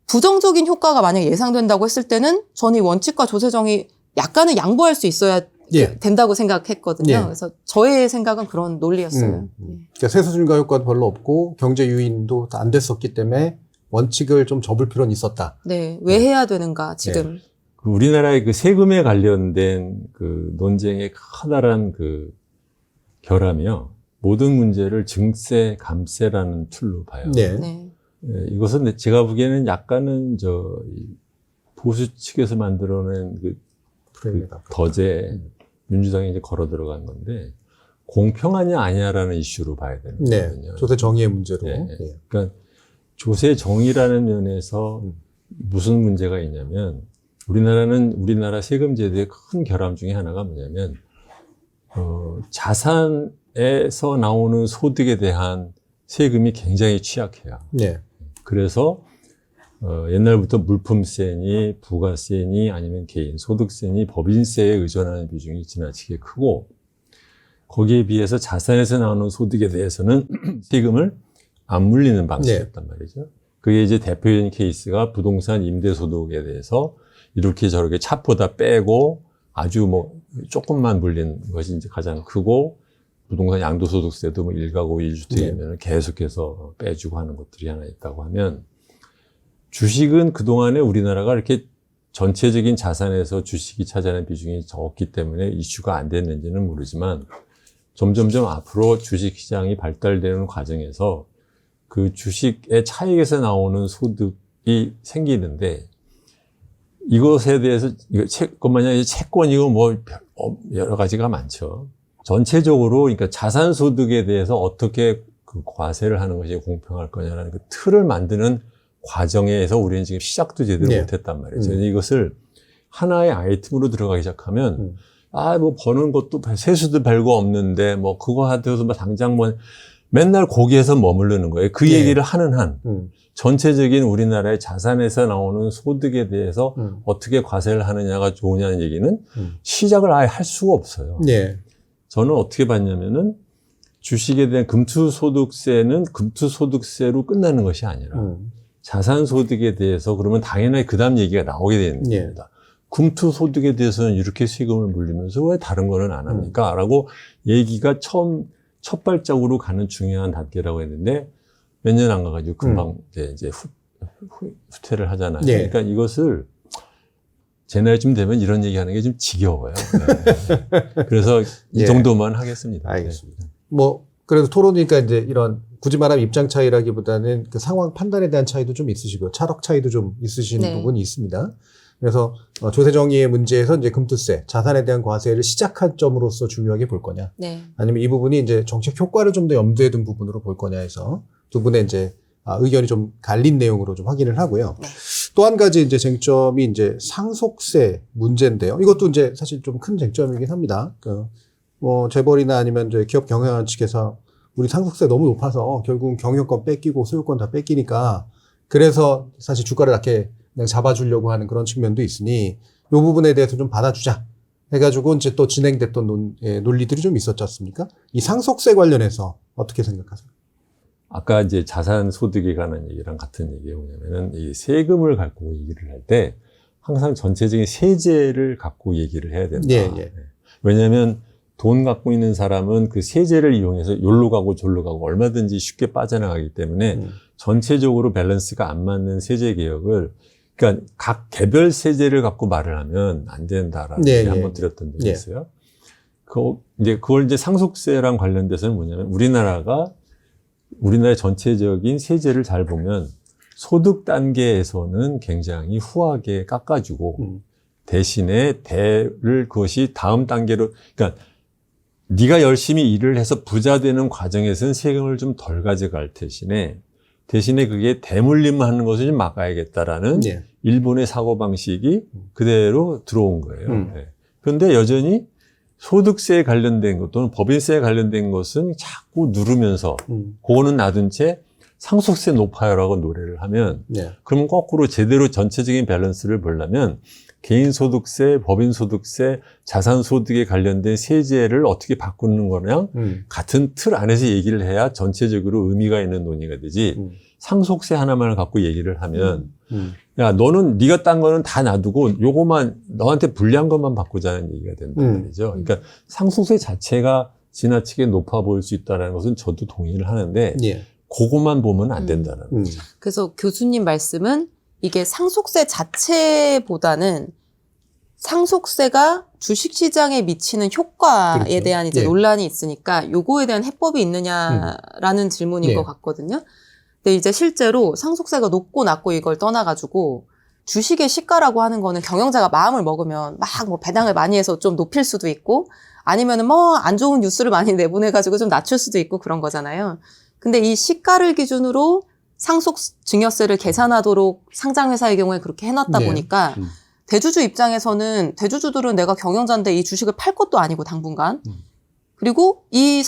부정적인 효과가 만약 예상된다고 했을 때는 저는 이 원칙과 조세정이 약간은 양보할 수 있어야 예. 된다고 생각했거든요. 예. 그래서 저의 생각은 그런 논리였어요. 그러니까 세수 증가 효과도 별로 없고 경제 유인도 안 됐었기 때문에 원칙을 좀 접을 필요는 있었다. 네, 왜 해야 되는가 지금. 그 우리나라의 그 세금에 관련된 그 논쟁의 커다란 그 결함이요. 모든 문제를 증세, 감세라는 툴로 봐요. 네. 네. 예, 이것은 제가 보기에는 약간은 보수 측에서 만들어낸 그 프레임에다가. 덕에 민주당이 이제 걸어 들어간 건데 공평하냐 아니냐라는 이슈로 봐야 되는 네. 거거든요. 조세 정의의 문제로. 네. 예. 그러니까 조세 정의라는 면에서 무슨 문제가 있냐면 우리나라 세금 제도의 큰 결함 중에 하나가 뭐냐면 자산에서 나오는 소득에 대한 세금이 굉장히 취약해요. 네. 그래서 옛날부터 물품세니 부가세니 아니면 개인 소득세니 법인세에 의존하는 비중이 지나치게 크고 거기에 비해서 자산에서 나오는 소득에 대해서는 세금을 안 물리는 방식이었단 말이죠. 그게 이제 대표적인 케이스가 부동산 임대소득에 대해서 이렇게 저렇게 차포다 빼고 아주 뭐 조금만 물리는 것이 이제 가장 크고 부동산 양도소득세도 뭐 1가구 1주택이면 계속해서 빼주고 하는 것들이 하나 있다고 하면 주식은 그동안에 우리나라가 이렇게 전체적인 자산에서 주식이 차지하는 비중이 적기 때문에 이슈가 안 됐는지는 모르지만 점점점 앞으로 주식시장이 발달되는 과정에서 그 주식의 차익에서 나오는 소득이 생기는데 이것에 대해서 만약에 채권이고 뭐 여러 가지가 많죠. 전체적으로 그러니까 자산 소득에 대해서 어떻게 그 과세를 하는 것이 공평할 거냐라는 그 틀을 만드는 과정에서 우리는 지금 시작도 제대로 못했단 말이죠. 이것을 하나의 아이템으로 들어가기 시작하면 뭐 버는 것도 세수도 별거 없는데 뭐 그거 하더라도 뭐 당장 뭐 맨날 거기에서 머무르는 거예요. 그 얘기를 하는 한 전체적인 우리나라의 자산에서 나오는 소득에 대해서 어떻게 과세를 하느냐가 좋으냐는 얘기는 시작을 아예 할 수가 없어요. 네. 저는 어떻게 봤냐면은 주식에 대한 금투소득세는 금투소득세로 끝나는 것이 아니라 자산소득에 대해서 그러면 당연히 그 다음 얘기가 나오게 되는 겁니다. 금투소득에 대해서는 이렇게 세금을 물리면서 왜 다른 거는 안 합니까? 라고 얘기가 첫 발짝으로 가는 중요한 단계라고 했는데 몇 년 안 가가지고 금방 이제 후퇴를 하잖아요. 네. 그러니까 이것을 제 나이쯤 되면 이런 얘기하는 게 좀 지겨워요. 네. 그래서 이 정도만 하겠습니다. 알겠습니다. 뭐 그래도 토론이니까 이제 이런 굳이 말하면 입장 차이라기보다는 그 상황 판단에 대한 차이도 좀 있으시고 차력 차이도 좀 있으신 부분이 있습니다. 그래서 조세 정의의 문제에서 이제 금투세, 자산에 대한 과세를 시작한 점으로서 중요하게 볼 거냐, 아니면 이 부분이 이제 정책 효과를 좀 더 염두에 둔 부분으로 볼 거냐 해서 두 분의 이제 의견이 좀 갈린 내용으로 좀 확인을 하고요. 또 한 가지 이제 쟁점이 이제 상속세 문제인데요. 이것도 이제 사실 좀 큰 쟁점이긴 합니다. 뭐 재벌이나 아니면 이제 기업 경영하는 측에서 우리 상속세 너무 높아서 결국 경영권 뺏기고 소유권 다 뺏기니까 그래서 사실 주가를 낮게 그냥 잡아주려고 하는 그런 측면도 있으니 이 부분에 대해서 좀 받아주자 해가지고 이제 또 진행됐던 논리들이 좀 있었지 않습니까? 이 상속세 관련해서 어떻게 생각하세요? 아까 이제 자산 소득에 관한 얘기랑 같은 얘기가 뭐냐면은 이 세금을 갖고 얘기를 할 때 항상 전체적인 세제를 갖고 얘기를 해야 된다. 예, 예. 왜냐하면 돈 갖고 있는 사람은 그 세제를 이용해서 요로 가고 졸로 가고 얼마든지 쉽게 빠져나가기 때문에 전체적으로 밸런스가 안 맞는 세제 개혁을 그러니까 각 개별 세제를 갖고 말을 하면 안 된다라는 예, 얘기 예. 한번 드렸던 적이 예. 있어요. 그걸 이제 상속세랑 관련돼서는 뭐냐면 우리나라의 전체적인 세제를 잘 보면 소득 단계에서는 굉장히 후하게 깎아주고 대신에 그것이 다음 단계로 그러니까 네가 열심히 일을 해서 부자 되는 과정에서는 세금을 좀 덜 가져갈 대신에 그게 대물림하는 것을 좀 막아야겠다라는 예. 일본의 사고방식이 그대로 들어온 거예요. 예. 그런데 여전히 소득세에 관련된 것 또는 법인세에 관련된 것은 자꾸 누르면서 그거는 놔둔 채 상속세 높아요라고 노래를 하면 예. 그러면 거꾸로 제대로 전체적인 밸런스를 보려면 개인소득세, 법인소득세, 자산소득에 관련된 세제를 어떻게 바꾸는 거랑 같은 틀 안에서 얘기를 해야 전체적으로 의미가 있는 논의가 되지 상속세 하나만을 갖고 얘기를 하면 야 너는 네가 딴 거는 다 놔두고 요거만 너한테 불리한 것만 바꾸자는 얘기가 된단 말이죠. 그러니까 상속세 자체가 지나치게 높아 보일 수 있다는 것은 저도 동의를 하는데 예. 그것만 보면 안 된다는 거죠. 그래서 교수님 말씀은 이게 상속세 자체보다는 상속세가 주식시장에 미치는 효과에 그렇죠. 대한 이제 예. 논란이 있으니까 요거에 대한 해법이 있느냐라는 질문인 예. 것 같거든요. 근데 이제 실제로 상속세가 높고 낮고 이걸 떠나가지고 주식의 시가라고 하는 거는 경영자가 마음을 먹으면 막 뭐 배당을 많이 해서 좀 높일 수도 있고 아니면은 뭐 안 좋은 뉴스를 많이 내보내가지고 좀 낮출 수도 있고 그런 거잖아요. 근데 이 시가를 기준으로 상속 증여세를 계산하도록 상장회사의 경우에 그렇게 해놨다 네. 보니까 대주주 입장에서는 대주주들은 내가 경영자인데 이 주식을 팔 것도 아니고 당분간 그리고 이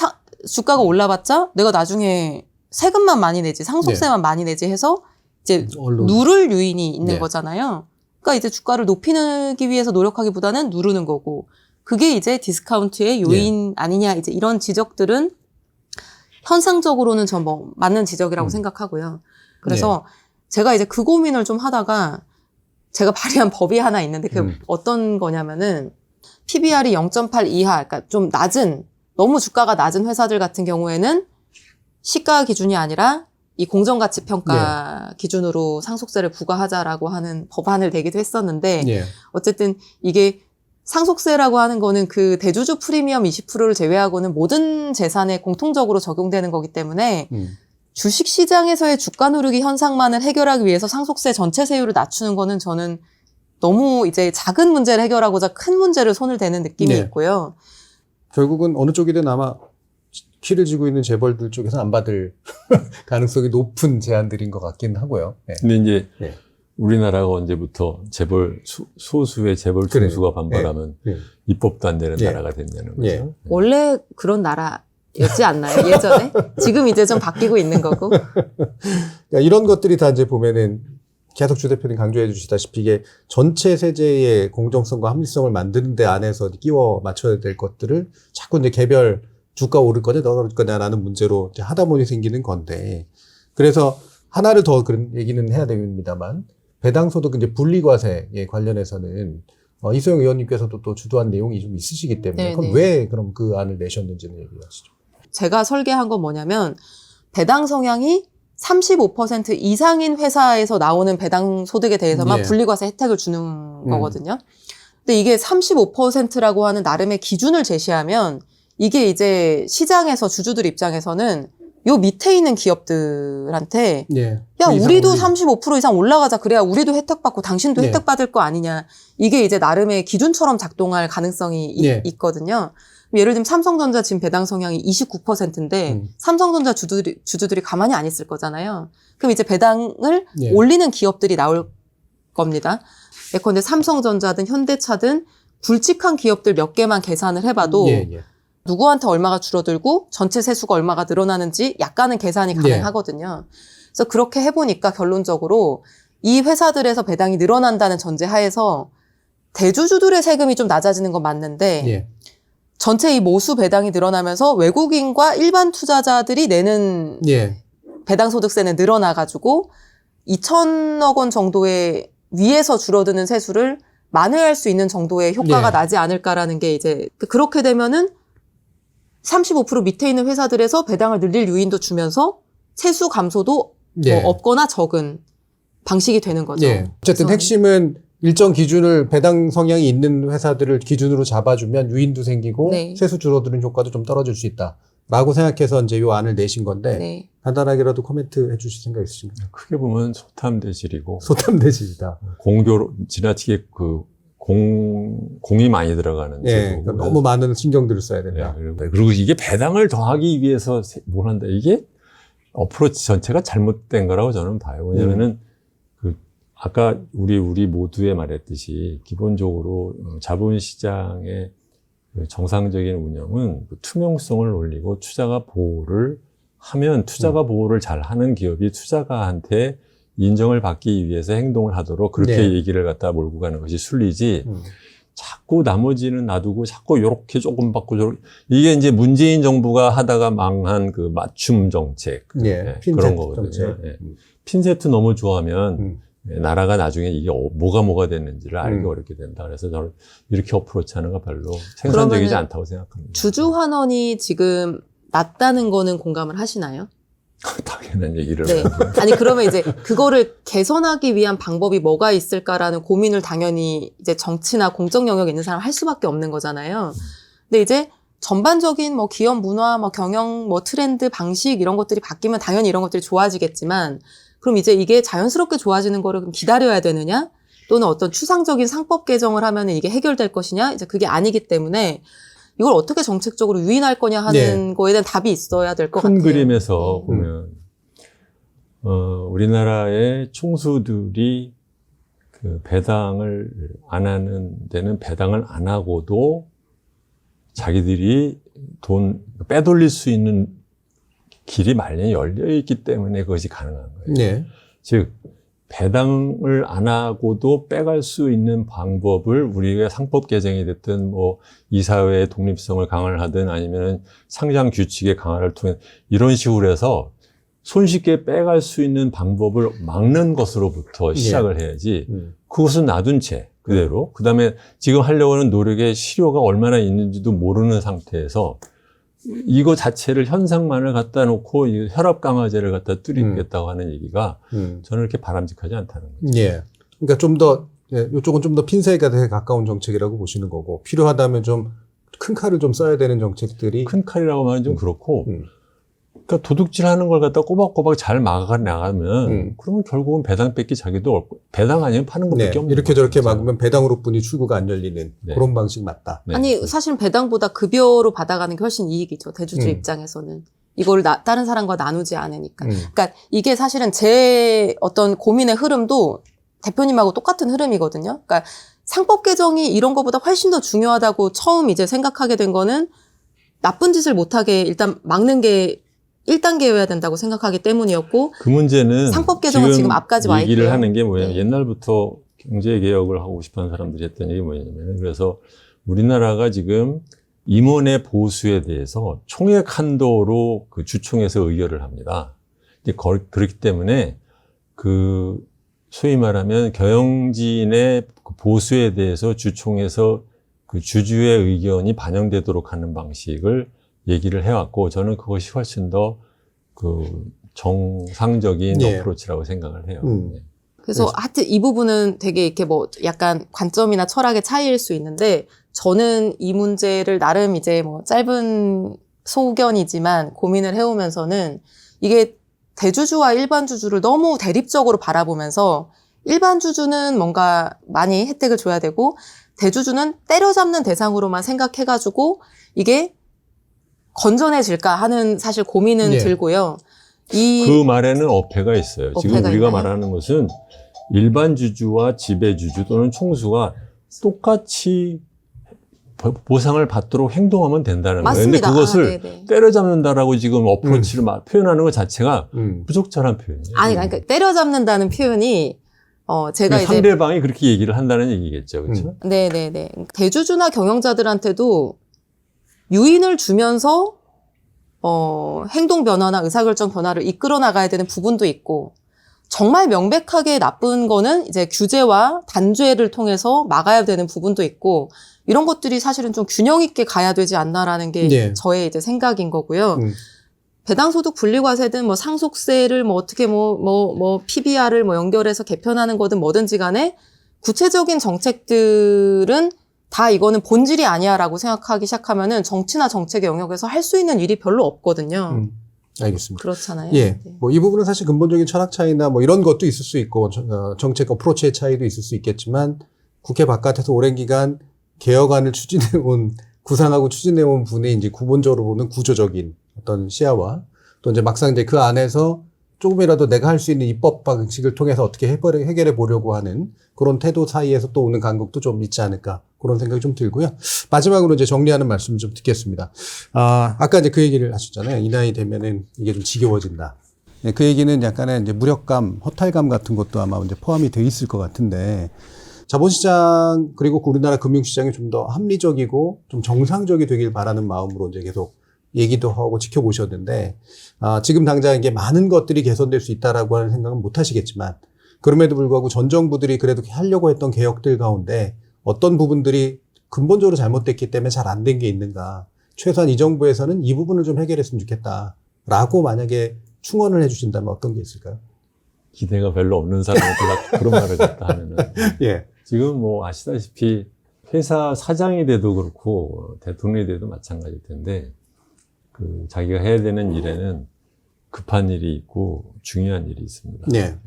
주가가 올라봤자 내가 나중에 세금만 많이 내지 상속세만 많이 내지 해서 이제 누를 유인이 있는 네. 거잖아요. 그러니까 이제 주가를 높이기 위해서 노력하기보다는 누르는 거고 그게 이제 디스카운트의 요인 아니냐 이제 이런 지적들은 현상적으로는 전 뭐 맞는 지적이라고 생각하고요. 그래서 제가 이제 그 고민을 좀 하다가 제가 발의한 법이 하나 있는데 그게 어떤 거냐면은 PBR이 0.8 이하, 그러니까 좀 낮은 너무 주가가 낮은 회사들 같은 경우에는 시가 기준이 아니라 이 공정가치평가 기준으로 상속세를 부과하자라고 하는 법안을 내기도 했었는데 예. 어쨌든 이게 상속세라고 하는 거는 그 대주주 프리미엄 20%를 제외하고는 모든 재산에 공통적으로 적용되는 거기 때문에 주식시장에서의 주가 누르기 현상만을 해결하기 위해서 상속세 전체 세율을 낮추는 거는 저는 너무 이제 작은 문제를 해결하고자 큰 문제를 손을 대는 느낌이 네. 있고요. 결국은 어느 쪽이든 아마 키를 쥐고 있는 재벌들 쪽에서 안 받을 가능성이 높은 제안들인 것 같긴 하고요. 네. 근데 이제 네. 우리나라가 언제부터 재벌 소수의 재벌 그래요. 중수가 반발하면 네. 입법도 안 되는 네. 나라가 됐냐는 거죠. 예. 원래 그런 나라였지 않나요? 예전에? 지금 이제 좀 바뀌고 있는 거고. 그러니까 이런 것들이 다 이제 보면은 계속 주 대표님 강조해 주시다시피 이게 전체 세제의 공정성과 합리성을 만드는 데 안에서 끼워 맞춰야 될 것들을 자꾸 이제 개별 주가 오를 거냐 떨어질 거냐라는 문제로 이제 하다 보니 생기는 건데 그래서 하나를 더 그런 얘기는 해야 됩니다만 배당소득 이제 분리과세에 관련해서는 이소영 의원님께서도 또 주도한 내용이 좀 있으시기 때문에 네네. 그럼 왜 그럼 그 안을 내셨는지는 얘기하시죠. 제가 설계한 건 뭐냐면 배당 성향이 35% 이상인 회사에서 나오는 배당 소득에 대해서만 예. 분리과세 혜택을 주는 거거든요. 근데 이게 35%라고 하는 나름의 기준을 제시하면 이게 이제 시장에서 주주들 입장에서는 요 밑에 있는 기업들한테 예. 야, 그 이상 우리도 올리고. 35% 이상 올라가자. 그래야 우리도 혜택 받고 당신도 네. 혜택 받을 거 아니냐. 이게 이제 나름의 기준처럼 작동할 가능성이 네. 있거든요. 예를 들면 삼성전자 지금 배당 성향이 29%인데 삼성전자 주주들이 가만히 안 있을 거잖아요. 그럼 이제 배당을 네. 올리는 기업들이 나올 겁니다. 예컨대 삼성전자든 현대차든 굵직한 기업들 몇 개만 계산을 해봐도 예, 예. 누구한테 얼마가 줄어들고 전체 세수가 얼마가 늘어나는지 약간은 계산이 가능하거든요. 그래서 그렇게 해보니까 결론적으로 이 회사들에서 배당이 늘어난다는 전제 하에서 대주주들의 세금이 좀 낮아지는 건 맞는데 예. 전체 이 모수 배당이 늘어나면서 외국인과 일반 투자자들이 내는 예. 배당 소득세는 늘어나가지고 2천억 원 정도의 위에서 줄어드는 세수를 만회할 수 있는 정도의 효과가 예. 나지 않을까라는 게 이제 그렇게 되면은 35% 밑에 있는 회사들에서 배당을 늘릴 요인도 주면서 세수 감소도 예. 뭐 없거나 적은 방식이 되는 거죠. 예. 어쨌든 그래서 핵심은 일정 기준을 배당 성향이 있는 회사들을 기준으로 잡아주면 유인도 생기고 네. 세수 줄어드는 효과도 좀 떨어질 수 있다라고 생각해서 이제 요 안을 내신 건데 네. 간단하게라도 코멘트 해주실 생각 있으신가요? 크게 보면 소탐대질이고 소탐대질이다. 공교로 지나치게 공이 많이 들어가는 예. 제도고. 그러니까 너무 많은 신경들을 써야 된다. 그리고 이게 배당을 더하기 위해서 뭘 한다. 이게 어프로치 전체가 잘못된 거라고 저는 봐요. 왜냐면은 아까 우리 모두에 말했듯이 기본적으로 자본시장의 정상적인 운영은 투명성을 올리고 투자가 보호를 하면 투자가 보호를 잘 하는 기업이 투자가한테 인정을 받기 위해서 행동을 하도록 그렇게 네. 얘기를 갖다 몰고 가는 것이 순리지. 자꾸 나머지는 놔두고 자꾸 요렇게 조금 받고 저렇게 이게 이제 문재인 정부가 하다가 망한 그 맞춤 정책 예. 그런 핀셋 거거든요. 정책. 예. 핀세트 너무 좋아하면 나라가 나중에 이게 뭐가 됐는지를 알기 어렵게 된다. 그래서 저는 이렇게 어프로치하는 거 별로 생산적이지 그러면은 않다고 생각합니다. 주주환원이 지금 낮다는 거는 공감을 하시나요? 당연한 얘기를. 네. 아니 그러면 이제 그거를 개선하기 위한 방법이 뭐가 있을까라는 고민을 당연히 이제 정치나 공적 영역에 있는 사람 할 수밖에 없는 거잖아요. 근데 이제 전반적인 뭐 기업 문화, 뭐 경영, 뭐 트렌드, 방식 이런 것들이 바뀌면 당연히 이런 것들이 좋아지겠지만 그럼 이제 이게 자연스럽게 좋아지는 거를 그럼 기다려야 되느냐? 또는 어떤 추상적인 상법 개정을 하면 이게 해결될 것이냐? 이제 그게 아니기 때문에 이걸 어떻게 정책적으로 유인할 거냐 하는 거에 대한 답이 있어야 될 것 같아요. 큰 그림에서 보면 우리나라의 총수들이 그 배당을 안 하는 데는 배당을 안 하고도 자기들이 돈 빼돌릴 수 있는 길이 마련히 열려 있기 때문에 그것이 가능한 거예요. 네. 즉 배당을 안 하고도 빼갈 수 있는 방법을 우리가 상법 개정이 됐든 뭐 이사회의 독립성을 강화를 하든 아니면 상장 규칙의 강화를 통해 이런 식으로 해서 손쉽게 빼갈 수 있는 방법을 막는 것으로부터 시작을 해야지 그것은 놔둔 채 그대로 그다음에 지금 하려고 하는 노력의 실효가 얼마나 있는지도 모르는 상태에서 이거 자체를 현상만을 갖다 놓고 이 혈압 강화제를 갖다 뚫리겠다고 하는 얘기가 저는 이렇게 바람직하지 않다는 거죠. 예. 그러니까 좀 더, 예, 이쪽은 좀 더 핀셋에 가까운 정책이라고 보시는 거고, 필요하다면 좀 큰 칼을 좀 써야 되는 정책들이. 큰 칼이라고 말은 좀 그렇고, 그러니까 도둑질 하는 걸 갖다 꼬박꼬박 잘 막아 나가면, 그러면 결국은 배당 뺏기 자기도 없고, 배당 아니면 파는 것밖에 네. 없는 이렇게 거죠. 저렇게 막으면 배당으로뿐이 출구가 안 열리는 네. 그런 방식 맞다. 네. 아니 사실 배당보다 급여로 받아가는 게 훨씬 이익이죠. 대주주 입장에서는. 이걸 다른 사람과 나누지 않으니까. 그러니까 이게 사실은 제 어떤 고민의 흐름도 대표님하고 똑같은 흐름이거든요. 그러니까 상법 개정이 이런 것보다 훨씬 더 중요하다고 처음 이제 생각하게 된 거는 나쁜 짓을 못하게 일단 막는 게 1단계여야 된다고 생각하기 때문이었고 그 문제는 상법 개정은 지금 앞까지 와 얘기를 있대요. 하는 게 뭐냐면 네. 옛날부터 경제 개혁을 하고 싶어하는 사람들이 했던 얘기 뭐냐면 그래서 우리나라가 지금 임원의 보수에 대해서 총액 한도로 그 주총에서 의결을 합니다. 이제 그렇기 때문에 그 소위 말하면 경영진의 그 보수에 대해서 주총에서 그 주주의 의견이 반영되도록 하는 방식을 얘기를 해왔고 저는 그것이 훨씬 더 그 정상적인 예. 어프로치라고 생각을 해요. 네. 그래서 하여튼 이 부분은 되게 이렇게 뭐 약간 관점이나 철학의 차이일 수 있는데 저는 이 문제를 나름 이제 뭐 짧은 소견이지만 고민을 해오면서는 이게 대주주와 일반 주주를 너무 대립적으로 바라보면서 일반 주주는 뭔가 많이 혜택을 줘야 되고 대주주는 때려잡는 대상으로만 생각해가지고 이게 건전해질까 하는 사실 고민은 네. 들고요. 그 말에는 어폐가 있어요. 지금 어폐가 우리가 있나요? 말하는 것은 일반 주주와 지배주주 또는 총수가 똑같이 보상을 받도록 행동하면 된다는 거예요. 근데 맞습니다. 그것을 네네. 때려잡는다라고 지금 어프로치를 표현하는 것 자체가 부적절한 표현이에요. 아니, 그러니까 때려잡는다는 표현이 제가 이제 상대방이 그렇게 얘기를 한다는 얘기겠죠, 그렇죠? 네네네. 대주주나 경영자들한테도 유인을 주면서 행동 변화나 의사결정 변화를 이끌어 나가야 되는 부분도 있고, 정말 명백하게 나쁜 거는 이제 규제와 단죄를 통해서 막아야 되는 부분도 있고, 이런 것들이 사실은 좀 균형 있게 가야 되지 않나라는 게 네. 저의 이제 생각인 거고요. 배당소득 분리과세든 뭐 상속세를 뭐 어떻게 PBR을 뭐 연결해서 개편하는 거든 뭐든지 간에 구체적인 정책들은 다 이거는 본질이 아니야라고 생각하기 시작하면은 정치나 정책의 영역에서 할 수 있는 일이 별로 없거든요. 알겠습니다. 그렇잖아요. 예. 네. 뭐 이 부분은 사실 근본적인 철학 차이나 뭐 이런 것도 있을 수 있고, 정책 어프로치의 차이도 있을 수 있겠지만, 국회 바깥에서 오랜 기간 개혁안을 추진해온, 구상하고 추진해온 분의 이제 기본적으로 보는 구조적인 어떤 시야와 또 이제 막상 이제 그 안에서 조금이라도 내가 할 수 있는 입법 방식을 통해서 어떻게 해결해 보려고 하는 그런 태도 사이에서 또 오는 간극도 좀 있지 않을까, 그런 생각이 좀 들고요. 마지막으로 이제 정리하는 말씀 좀 듣겠습니다. 아까 이제 그 얘기를 하셨잖아요. 이 나이 되면은 이게 좀 지겨워진다. 네, 그 얘기는 약간의 이제 무력감, 허탈감 같은 것도 아마 이제 포함이 돼 있을 것 같은데, 자본시장 그리고 우리나라 금융시장이 좀 더 합리적이고 좀 정상적이 되길 바라는 마음으로 이제 계속 얘기도 하고 지켜보셨는데, 지금 당장 이게 많은 것들이 개선될 수 있다라고 하는 생각은 못 하시겠지만, 그럼에도 불구하고 전 정부들이 그래도 하려고 했던 개혁들 가운데 어떤 부분들이 근본적으로 잘못됐기 때문에 잘 안 된 게 있는가, 최소한 이 정부에서는 이 부분을 좀 해결했으면 좋겠다라고 만약에 충원을 해주신다면 어떤 게 있을까요? 기대가 별로 없는 사람한테 그런 말을 갖다 하면은. 예. 지금 뭐 아시다시피 회사 사장이 돼도 그렇고 대통령이 돼도 마찬가지일 텐데, 그 자기가 해야 되는 일에는 급한 일이 있고 중요한 일이 있습니다. 네.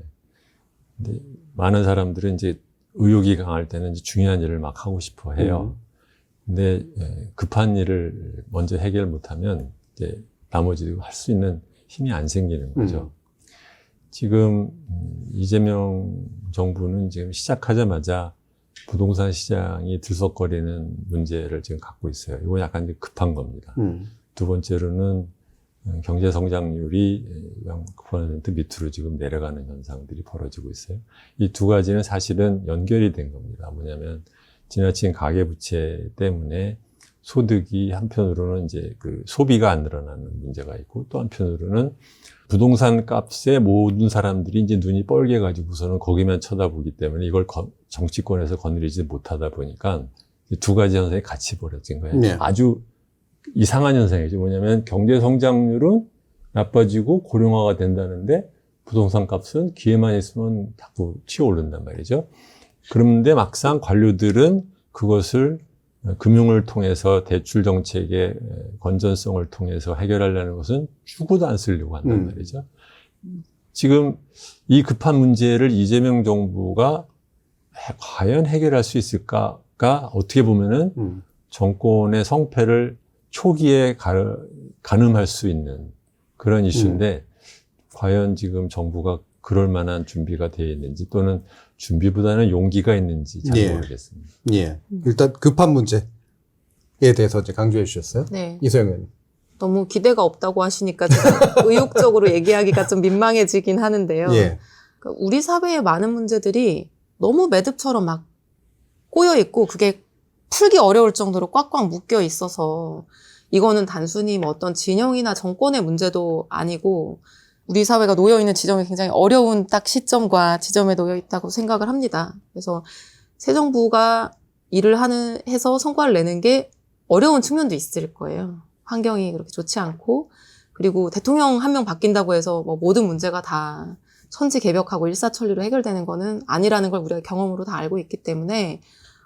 근데 많은 사람들은 이제 의욕이 강할 때는 이제 중요한 일을 막 하고 싶어 해요. 근데 급한 일을 먼저 해결 못하면 이제 나머지 할 수 있는 힘이 안 생기는 거죠. 지금 이재명 정부는 지금 시작하자마자 부동산 시장이 들썩거리는 문제를 지금 갖고 있어요. 이거 약간 이제 급한 겁니다. 두 번째로는 경제 성장률이 0% 밑으로 지금 내려가는 현상들이 벌어지고 있어요. 이 두 가지는 사실은 연결이 된 겁니다. 뭐냐면 지나친 가계부채 때문에 소득이 한편으로는 이제 그 소비가 안 늘어나는 문제가 있고, 또 한편으로는 부동산 값에 모든 사람들이 이제 눈이 뻘게 가지고서는 거기만 쳐다보기 때문에 이걸 정치권에서 거느리지 못하다 보니까 두 가지 현상이 같이 벌어진 거예요. 네. 아주 이상한 현상이죠. 뭐냐면 경제 성장률은 나빠지고 고령화가 된다는데 부동산 값은 기회만 있으면 자꾸 튀어오른단 말이죠. 그런데 막상 관료들은 그것을 금융을 통해서 대출 정책의 건전성을 통해서 해결하려는 것은 죽어도 안 쓰려고 한단 말이죠. 지금 이 급한 문제를 이재명 정부가 과연 해결할 수 있을까가 어떻게 보면은 정권의 성패를 초기에 가늠할 수 있는 그런 이슈인데, 과연 지금 정부가 그럴 만한 준비가 되어 있는지, 또는 준비보다는 용기가 있는지 잘 모르겠습니다. 예. 일단 급한 문제에 대해서 이제 강조해 주셨어요. 네. 이소영 의원님. 너무 기대가 없다고 하시니까 제가 의욕적으로 얘기하기가 좀 민망해지긴 하는데요. 예. 그러니까 우리 사회의 많은 문제들이 너무 매듭처럼 막 꼬여 있고, 그게 풀기 어려울 정도로 꽉꽉 묶여 있어서, 이거는 단순히 뭐 어떤 진영이나 정권의 문제도 아니고 우리 사회가 놓여 있는 지점이 굉장히 어려운 딱 시점과 지점에 놓여 있다고 생각을 합니다. 그래서 새 정부가 일을 해서 성과를 내는 게 어려운 측면도 있을 거예요. 환경이 그렇게 좋지 않고, 그리고 대통령 한 명 바뀐다고 해서 뭐 모든 문제가 다 천지개벽하고 일사천리로 해결되는 거는 아니라는 걸 우리가 경험으로 다 알고 있기 때문에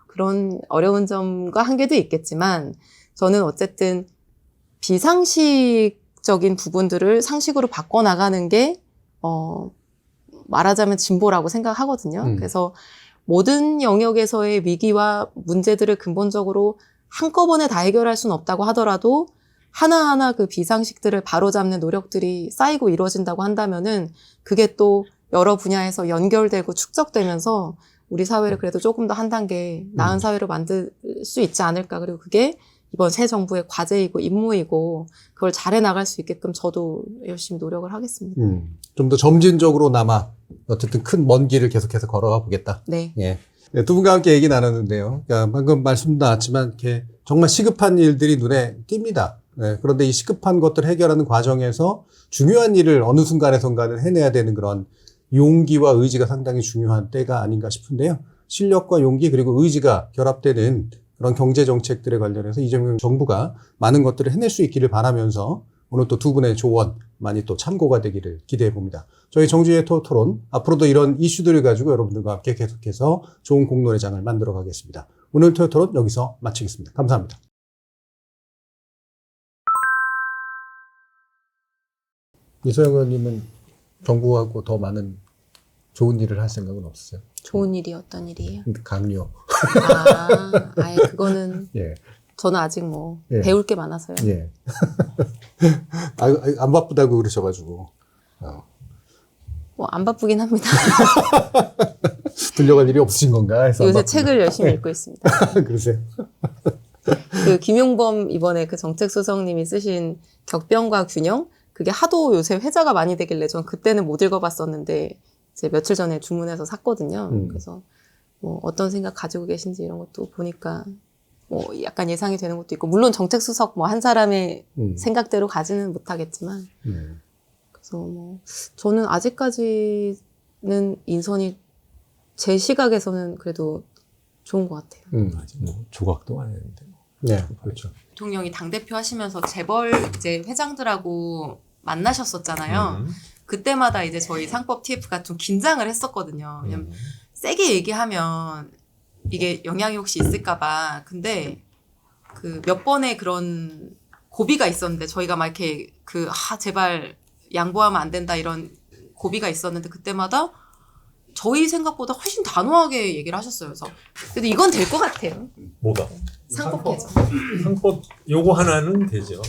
그런 어려운 점과 한계도 있겠지만, 저는 어쨌든 비상식적인 부분들을 상식으로 바꿔나가는 게 말하자면 진보라고 생각하거든요. 그래서 모든 영역에서의 위기와 문제들을 근본적으로 한꺼번에 다 해결할 수는 없다고 하더라도 하나하나 그 비상식들을 바로잡는 노력들이 쌓이고 이루어진다고 한다면은 그게 또 여러 분야에서 연결되고 축적되면서 우리 사회를 그래도 조금 더 한 단계 나은 사회로 만들 수 있지 않을까. 그리고 그게 이번 새 정부의 과제이고 임무이고, 그걸 잘해 나갈 수 있게끔 저도 열심히 노력을 하겠습니다. 좀 더 점진적으로나마 어쨌든 큰 먼 길을 계속해서 걸어가 보겠다. 네. 예. 네, 두 분과 함께 얘기 나눴는데요. 그러니까 방금 말씀도 나왔지만 이렇게 정말 시급한 일들이 눈에 띕니다. 네, 그런데 이 시급한 것들을 해결하는 과정에서 중요한 일을 어느 순간에선가는 해내야 되는 그런 용기와 의지가 상당히 중요한 때가 아닌가 싶은데요. 실력과 용기 그리고 의지가 결합되는 그런 경제 정책들에 관련해서 이재명 정부가 많은 것들을 해낼 수 있기를 바라면서 오늘 또 두 분의 조언 많이 또 참고가 되기를 기대해 봅니다. 저희 정주의 토론 앞으로도 이런 이슈들을 가지고 여러분들과 함께 계속해서 좋은 공론회장을 만들어 가겠습니다. 오늘 토론 여기서 마치겠습니다. 감사합니다. 이소영 의원님은 정부하고 더 많은 좋은 일을 할 생각은 없으세요? 좋은 일이 어떤 일이에요? 강요. 아예 그거는 예. 저는 아직 뭐 예. 배울 게 많아서요. 예. 안 바쁘다고 그러셔가지고. 뭐 안 바쁘긴 합니다. 들려갈 일이 없으신 건가 해서. 요새 책을 열심히 읽고 있습니다. 그러세요? 그 김용범 이번에 그 정책수석님이 쓰신 격변과 균형 그게 하도 요새 회자가 많이 되길래 전 그때는 못 읽어봤었는데 이제 며칠 전에 주문해서 샀거든요. 그래서 뭐 어떤 생각 가지고 계신지 이런 것도 보니까 뭐 약간 예상이 되는 것도 있고 물론 정책수석 뭐 한 사람의 생각대로 가지는 못하겠지만 그래서 뭐 저는 아직까지는 인선이 제 시각에서는 그래도 좋은 것 같아요. 아직 뭐 조각도 안 했는데. 네, 그렇죠. 대통령이 당대표 하시면서 재벌 이제 회장들하고 만나셨었잖아요. 그때마다 이제 저희 상법 TF가 좀 긴장을 했었거든요. 왜냐면 세게 얘기하면 이게 영향이 혹시 있을까봐. 근데 그 몇 번의 그런 고비가 있었는데 저희가 막 이렇게 제발 양보하면 안 된다 이런 고비가 있었는데 그때마다 저희 생각보다 훨씬 단호하게 얘기를 하셨어요. 그래서 근데 이건 될 것 같아요. 뭐가? 상법 개정. 상법 요거 하나는 되죠.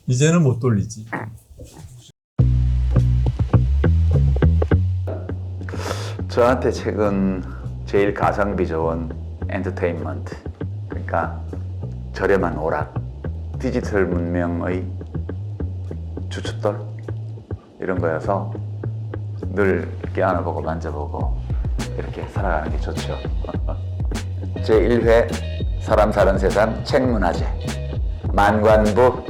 이제는 못 돌리지. 저한테 최근 제일 가성비 좋은 엔터테인먼트, 그러니까 저렴한 오락, 디지털 문명의 주춧돌 이런 거여서 늘 이렇게 안아보고 만져보고 이렇게 살아가는 게 좋죠. 제1회 사람 사는 세상 책문화제 만관부